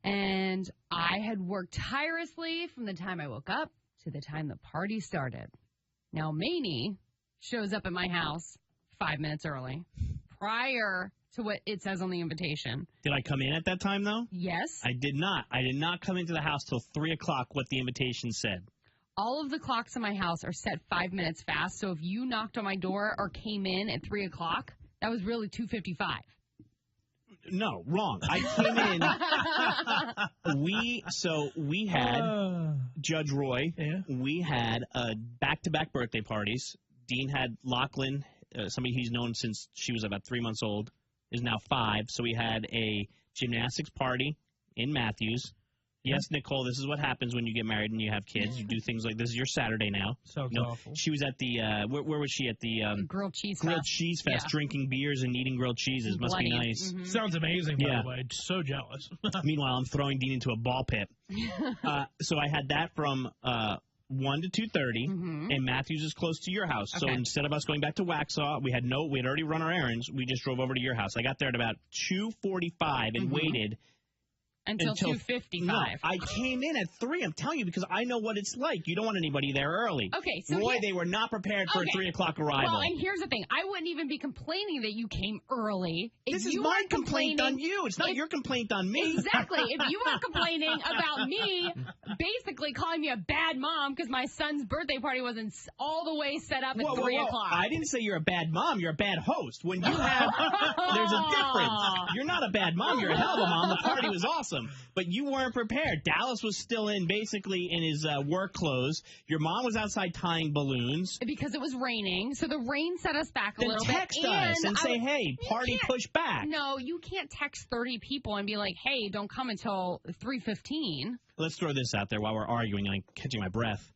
And I had worked tirelessly from the time I woke up to the time the party started. Now, Maney shows up at my house 5 minutes early, prior to what it says on the invitation. Did I come in at that time, though? Yes. I did not. I did not come into the house till 3 o'clock, what the invitation said. All of the clocks in my house are set 5 minutes fast, so if you knocked on my door or came in at 3 o'clock, that was really 2:55. No, wrong. I came in. We had Judge Roy. Yeah. We had back-to-back birthday parties. Dean had Lachlan, somebody he's known since she was about 3 months old, is now 5. So we had a gymnastics party in Matthews. Yes, Nicole, this is what happens when you get married and you have kids. You do things like this. Is your Saturday now. Sounds awful. She was at the, where was she? At the Grilled Cheese Fest. Grilled Cheese Fest, drinking beers and eating grilled cheeses. Must be nice. Mm-hmm. Sounds amazing, by the way. So jealous. Meanwhile, I'm throwing Dean into a ball pit. So I had that from 1 to 2:30, and Matthews is close to your house. So instead of us going back to Waxhaw, we had already run our errands. We just drove over to your house. I got there at about 2:45 and waited. Until 2:55. No, I came in at 3. I'm telling you, because I know what it's like. You don't want anybody there early. Okay, so Roy, they were not prepared for a 3 o'clock arrival. Well, and here's the thing. I wouldn't even be complaining that you came early. This is my complaint on you. It's not your complaint on me. Exactly. If you were complaining about me basically calling me a bad mom because my son's birthday party wasn't all the way set up at 3 o'clock. I didn't say you're a bad mom. You're a bad host. When you have, there's a difference. You're not a bad mom. You're a hell of a mom. The party was awesome. But you weren't prepared. Dallas was still basically in his work clothes. Your mom was outside tying balloons. Because it was raining, so the rain set us back a little bit. Text us and say, hey, party push back. No, you can't text 30 people and be like, hey, don't come until 3:15. Let's throw this out there while we're arguing and I'm catching my breath.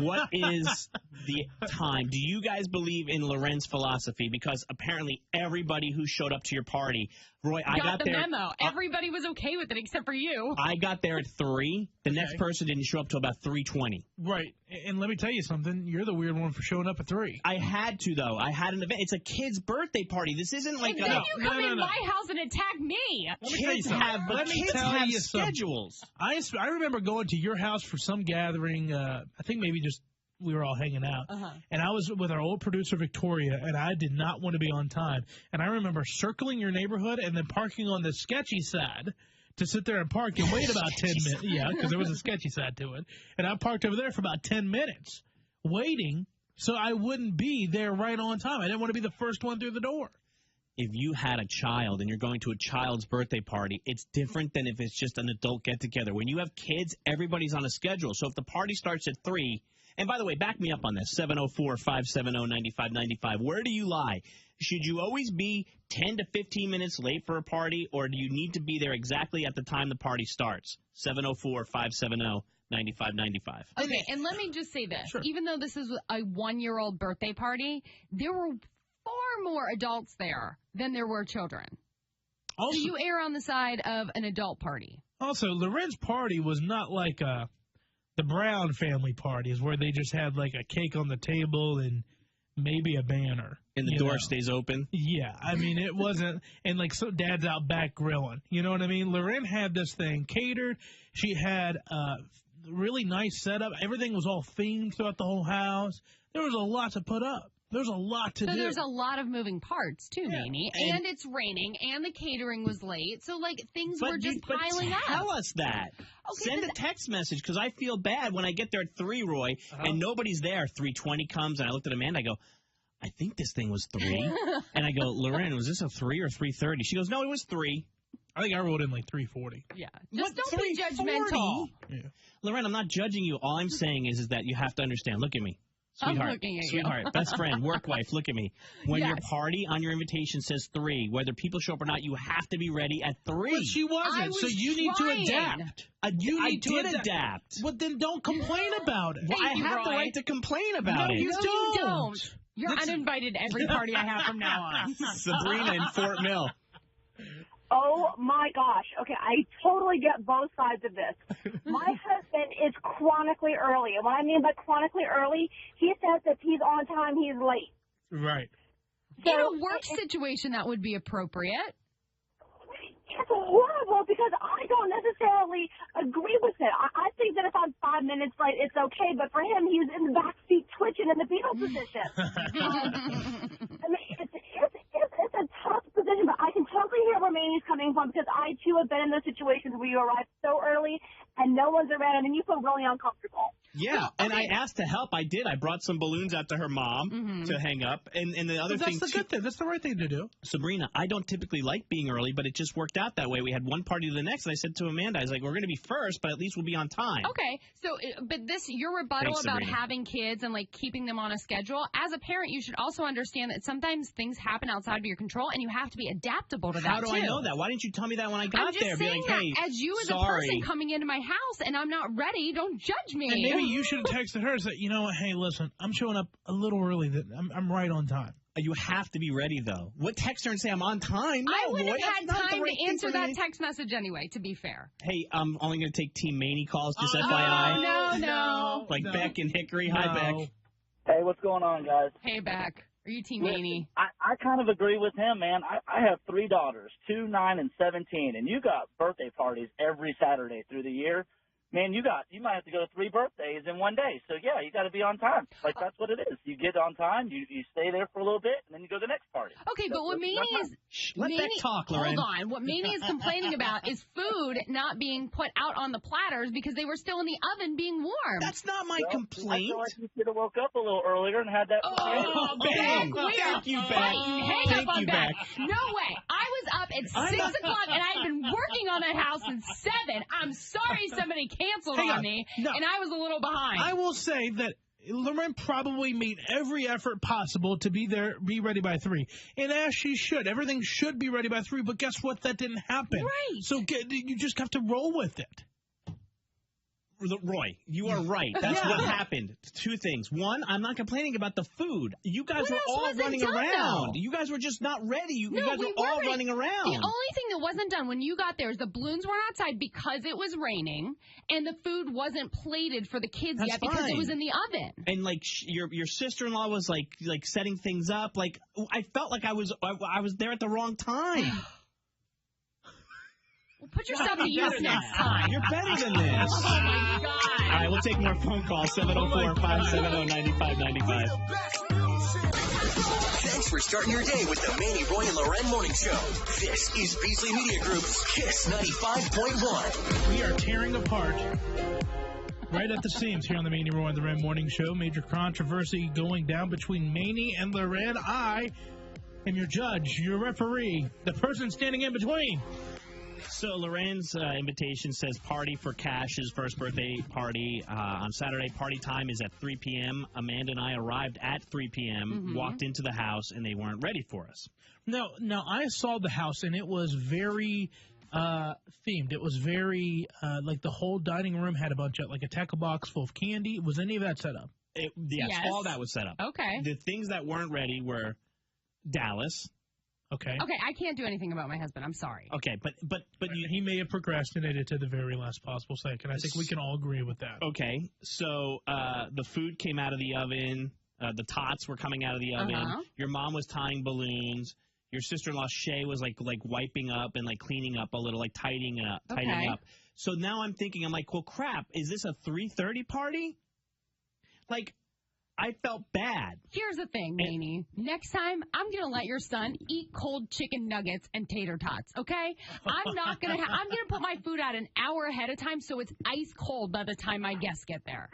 What is the time? Do you guys believe in LauRen's philosophy? Because apparently everybody who showed up to your party, Roy, I got the there. memo. Everybody was okay with it except for you. I got there at 3. The next person didn't show up till about 3:20. Right. And let me tell you something. You're the weird one for showing up at 3. I had to, though. I had an event. It's a kid's birthday party. This isn't like and then you come in my house and attack me. Kids have schedules. I remember going to your house for some gathering. I think maybe just we were all hanging out. And I was with our old producer, Victoria, and I did not want to be on time. And I remember circling your neighborhood and then parking on the sketchy side to sit there and park and wait about 10 minutes. Yeah, because there was a sketchy side to it. And I parked over there for about 10 minutes waiting so I wouldn't be there right on time. I didn't want to be the first one through the door. If you had a child and you're going to a child's birthday party, it's different than if it's just an adult get-together. When you have kids, everybody's on a schedule. So if the party starts at 3, and by the way, back me up on this, 704-570-9595. Where do you lie? Should you always be 10 to 15 minutes late for a party, or do you need to be there exactly at the time the party starts? 704-570-9595. Okay, and let me just say this. Sure. Even though this is a 1-year-old birthday party, there were far more adults there than there were children. Also, so you err on the side of an adult party. Also, LauRen's party was not like the Brown family parties where they just had like a cake on the table and maybe a banner. And the door stays open? Yeah. I mean, it wasn't, and like so dad's out back grilling. You know what I mean? LauRen had this thing catered. She had a really nice setup. Everything was all themed throughout the whole house. There was a lot to put up. There's a lot to do. So there's a lot of moving parts, too, Maney. And it's raining, and the catering was late. So, like, things were just piling up. Tell us that. Okay, send a text message, because I feel bad when I get there at 3, Roy, and nobody's there. 3:20 comes, and I looked at Amanda, I go, I think this thing was 3. And I go, LauRen, was this a 3 or 3:30? She goes, no, it was 3. I think I wrote in like 3:40. Yeah. Just don't be judgmental. Yeah. LauRen, I'm not judging you. All I'm saying is that you have to understand. Look at me. Sweetheart, best friend, work wife, look at me. When your party on your invitation says 3, whether people show up or not, you have to be ready at 3. But she wasn't, so you need to adapt. I did adapt. Well, then don't complain about it. Well, I have the right to complain about it. You don't. You're uninvited to every party I have from now on. Sabrina in Fort Mill. Oh, my gosh. Okay, I totally get both sides of this. My husband is chronically early. And what I mean by chronically early, he says if he's on time, he's late. Right. So, in a work situation, that would be appropriate. It's horrible because I don't necessarily agree with it. I think that if I'm 5 minutes late, it's okay. But for him, he's in the back seat twitching in the fetal position. I mean, it's a tough position, but I can totally hear where Maney's coming from because I, too, have been in those situations where you arrive so early and no one's around and then you feel really uncomfortable. Yeah, and I asked to help. I did. I brought some balloons out to her mom to hang up. And the other thing, that's the good thing. That's the right thing to do. Sabrina, I don't typically like being early, but it just worked out that way. We had one party to the next, and I said to Amanda, I was like, we're going to be first, but at least we'll be on time. Okay, so, but your rebuttal about Sabrina. having kids and, like, keeping them on a schedule, as a parent, you should also understand that sometimes things happen outside of your control, and you have to be adaptable to that, How do I know that? Why didn't you tell me that when I got there? I'm just saying be like, hey, that as you as a person coming into my house, and I'm not ready, don't judge me. And maybe you should have texted her and said, you know what, hey, listen, I'm showing up a little early. I'm right on time. You have to be ready, though. What text her and say I'm on time? No, I wouldn't boy, have had that's time the right to answer thing that me. text message anyway, to be fair. Hey, I'm only going to take Team Maney calls, just FYI. No. Like Beck and Hickory. Hi, Beck. Hey, what's going on, guys? Hey, Beck. Are you Team Maney? I kind of agree with him, man. I have 3 daughters, 2, 9, and 17, and you got birthday parties every Saturday through the year. Man, you might have to go to 3 birthdays in one day. So, yeah, you got to be on time. Like, that's what it is. You get on time, you stay there for a little bit, and then you go to the next party. Okay, but what Maney is... Let Beck talk, LauRen. Hold on. What Maney is complaining about is food not being put out on the platters because they were still in the oven being warm. That's not my complaint. I feel like you should have woke up a little earlier and had that... Oh, bang! Thank you, Beck. Hang up on Beck. No way. I was up at 6 o'clock, and I had been working on that house since 7. I'm sorry somebody canceled on me, and I was a little behind. I will say that LauRen probably made every effort possible to be ready by 3. And as she should. Everything should be ready by 3, but guess what? That didn't happen. Right. So you just have to roll with it. Roy, you are right. That's what happened. Two things. One, I'm not complaining about the food. You guys were all running around. You guys were just not ready. You guys were all running around. The only thing that wasn't done when you got there is the balloons weren't outside because it was raining, and the food wasn't plated for the kids yet because it was in the oven. And like your sister-in-law was like setting things up. Like I felt like I was there at the wrong time. Well, put yourself to use next time. You're better than this. Oh, my God. All right, we'll take more phone calls. 704-570-9595. Thanks for starting your day with the Maney, Roy, and LauRen Morning Show. This is Beasley Media Group's Kiss 95.1. We are tearing apart right at the seams here on the Maney, Roy, and LauRen Morning Show. Major controversy going down between Maney and LauRen. I am your judge, your referee, the person standing in between. So LauRen's invitation says party for Cash's first birthday party on Saturday. Party time is at 3 p.m. Amanda and I arrived at 3 p.m., walked into the house, and they weren't ready for us. No, I saw the house, and it was very themed. It was very, like the whole dining room had a bunch of, like a tackle box full of candy. Was any of that set up? Yes, all that was set up. Okay. The things that weren't ready were Dallas. Okay. Okay, I can't do anything about my husband. I'm sorry. Okay, but he may have procrastinated to the very last possible second. I think we can all agree with that. Okay, so the food came out of the oven. The tots were coming out of the oven. Your mom was tying balloons. Your sister-in-law Shay was like wiping up and like cleaning up a little, like tidying up. So now I'm thinking, I'm like, well, crap. Is this a 3:30 party? Like, I felt bad. Here's the thing, Maney. Next time, I'm going to let your son eat cold chicken nuggets and tater tots, okay? I'm going to put my food out an hour ahead of time so it's ice cold by the time my guests get there.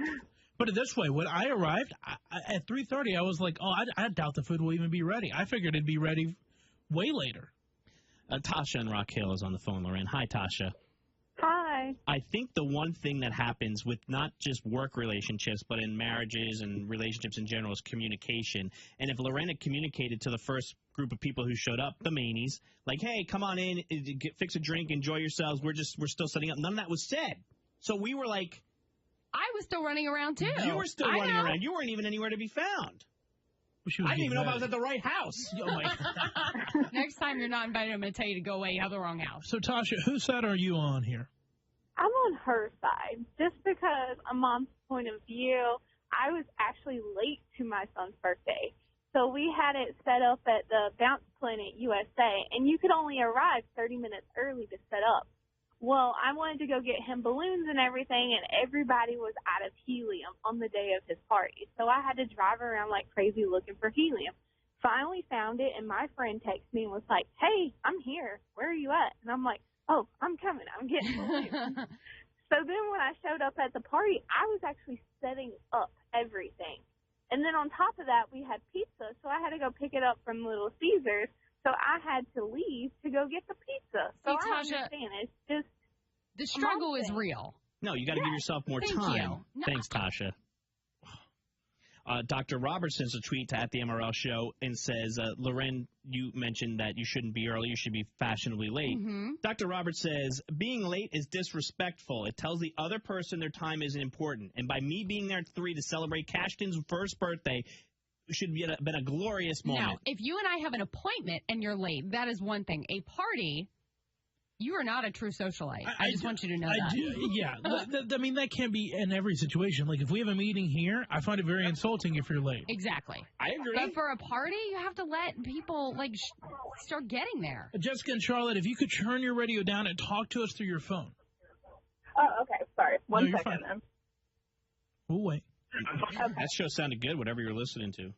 Put it this way, when I arrived at 3:30, I was like, I doubt the food will even be ready. I figured it'd be ready way later. Tasha in Rock Hill is on the phone, LauRen. Hi, Tasha. Hi. I think the one thing that happens with not just work relationships, but in marriages and relationships in general is communication. And if LauRen had communicated to the first group of people who showed up, the Maneys, like, hey, come on in, fix a drink, enjoy yourselves, we're still setting up. None of that was said. So we were like... I was still running around, too. You were still running around. You weren't even anywhere to be found. I didn't even know if I was at the right house. Oh, my God. Next time you're not invited, I'm going to tell you to go away. You have the wrong house. So, Tasha, whose side are you on here? I'm on her side. Just because a mom's point of view, I was actually late to my son's birthday. So we had it set up at the Bounce Planet USA, and you could only arrive 30 minutes early to set up. Well, I wanted to go get him balloons and everything, and everybody was out of helium on the day of his party. So I had to drive around like crazy looking for helium. Finally found it, and my friend texted me and was like, hey, I'm here. Where are you at? And I'm like, oh, I'm coming. I'm getting balloons. So then when I showed up at the party, I was actually setting up everything. And then on top of that, we had pizza, so I had to go pick it up from Little Caesars. So I had to leave to go get the pizza. So See, I Tasha, understand. It's just the struggle is real. No, you got to give yourself more Thank time. you. No, Thanks, Tasha. Dr. Roberts sends a tweet to @the MRL Show and says, LauRen, you mentioned that you shouldn't be early, you should be fashionably late. Dr. Roberts says, being late is disrespectful. It tells the other person their time isn't important. And by me being there at 3 to celebrate Cashton's first birthday, should be been a glorious moment. Now, if you and I have an appointment and you're late, that is one thing. A party, you are not a true socialite. I just want you to know that. Yeah. I mean, that can't be in every situation. Like, if we have a meeting here, I find it very insulting if you're late. Exactly. I agree. But for a party, you have to let people, like, start getting there. Jessica and Charlotte, if you could turn your radio down and talk to us through your phone. Oh, okay. Sorry. One second. We'll wait. That show sounded good, whatever you're listening to.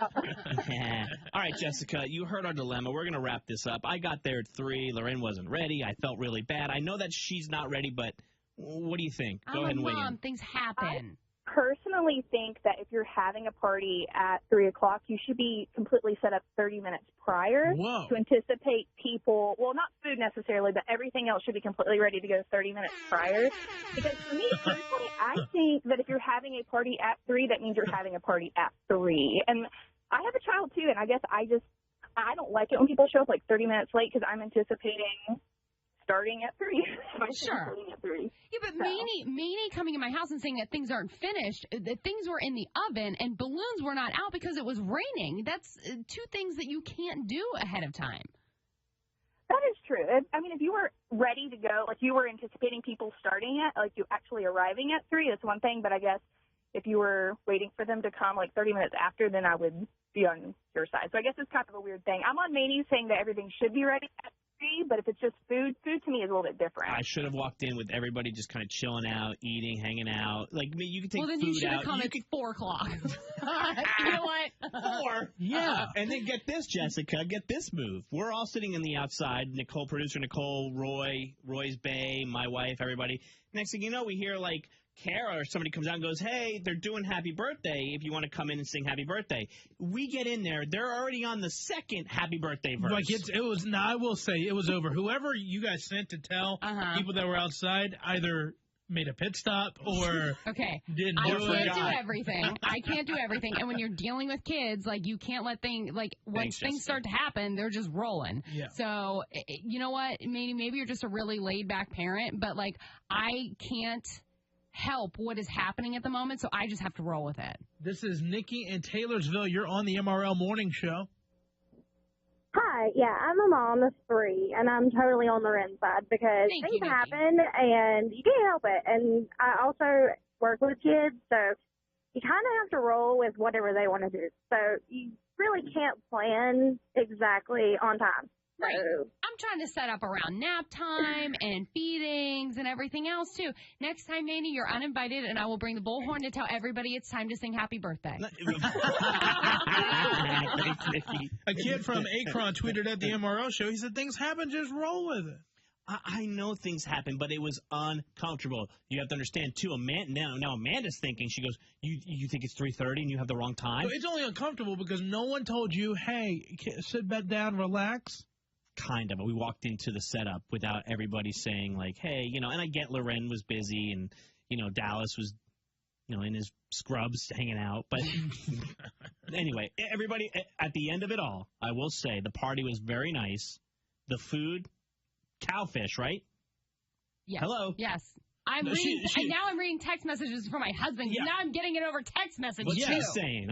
All right, Jessica, you heard our dilemma. We're going to wrap this up. I got there at 3. LauRen wasn't ready. I felt really bad. I know that she's not ready, but what do you think? Go ahead and weigh in. Things happen. Personally think that if you're having a party at 3 o'clock, you should be completely set up 30 minutes prior to anticipate people. Well, not food necessarily, but everything else should be completely ready to go 30 minutes prior. Because for me personally, I think that if you're having a party at 3, that means you're having a party at 3. And I have a child too, and I guess I don't like it when people show up like 30 minutes late because I'm anticipating starting at 3. Sure. At 3. Yeah, but Maney coming in my house and saying that things aren't finished, that things were in the oven and balloons were not out because it was raining. That's two things that you can't do ahead of time. That is true. I mean, if you were ready to go, like you were anticipating people starting at, like you actually arriving at 3, that's one thing. But I guess if you were waiting for them to come like 30 minutes after, then I would be on your side. So I guess it's kind of a weird thing. I'm on Maney saying that everything should be ready at 3, but if it's just food to me is a little bit different. I should have walked in with everybody just kind of chilling out, eating, hanging out. Like, I mean, you could take food out. food Well, then you should have out. come at 4 o'clock. You know what? 4? Yeah. And then get this, Jessica. Get this move. We're all sitting in the outside. Nicole, producer Nicole, Roy's Bay, my wife, everybody. Next thing you know, we hear, like, Kara or somebody comes out and goes, hey, they're doing happy birthday if you want to come in and sing happy birthday. We get in there. They're already on the second happy birthday verse. Like I will say it was over. Whoever you guys sent to tell people that were outside either made a pit stop or didn't do it. I can't do everything. I can't do everything. And when you're dealing with kids, like, you can't let things, like, once things start to happen, they're just rolling. Yeah. So, you know what? Maybe you're just a really laid-back parent, but, like, I can't help what is happening at the moment, so I just have to roll with it. This is Nikki in Taylorsville. You're on the MRL Morning Show. Hi, yeah, I'm a mom of 3, and I'm totally on the Ren side because things happen, and you can't help it. And I also work with kids, so you kind of have to roll with whatever they want to do. So you really can't plan exactly on time. Right. I'm trying to set up around nap time and feedings and everything else, too. Next time, Maney, you're uninvited, and I will bring the bullhorn to tell everybody it's time to sing happy birthday. A kid from Akron tweeted at the MRO show. He said, things happen, just roll with it. I know things happen, but it was uncomfortable. You have to understand, too, now Amanda's thinking, she goes, you think it's 3:30 and you have the wrong time? So it's only uncomfortable because no one told you, hey, sit back down, relax. Kind of. We walked into the setup without everybody saying, like, hey, and I get LauRen was busy and, Dallas was, in his scrubs hanging out. But anyway, everybody, at the end of it all, I will say the party was very nice. The food, cowfish, right? Yes. Hello? Yes. I'm reading, and now I'm reading text messages from my husband. Yeah. Now I'm getting it over text messages. What's he saying?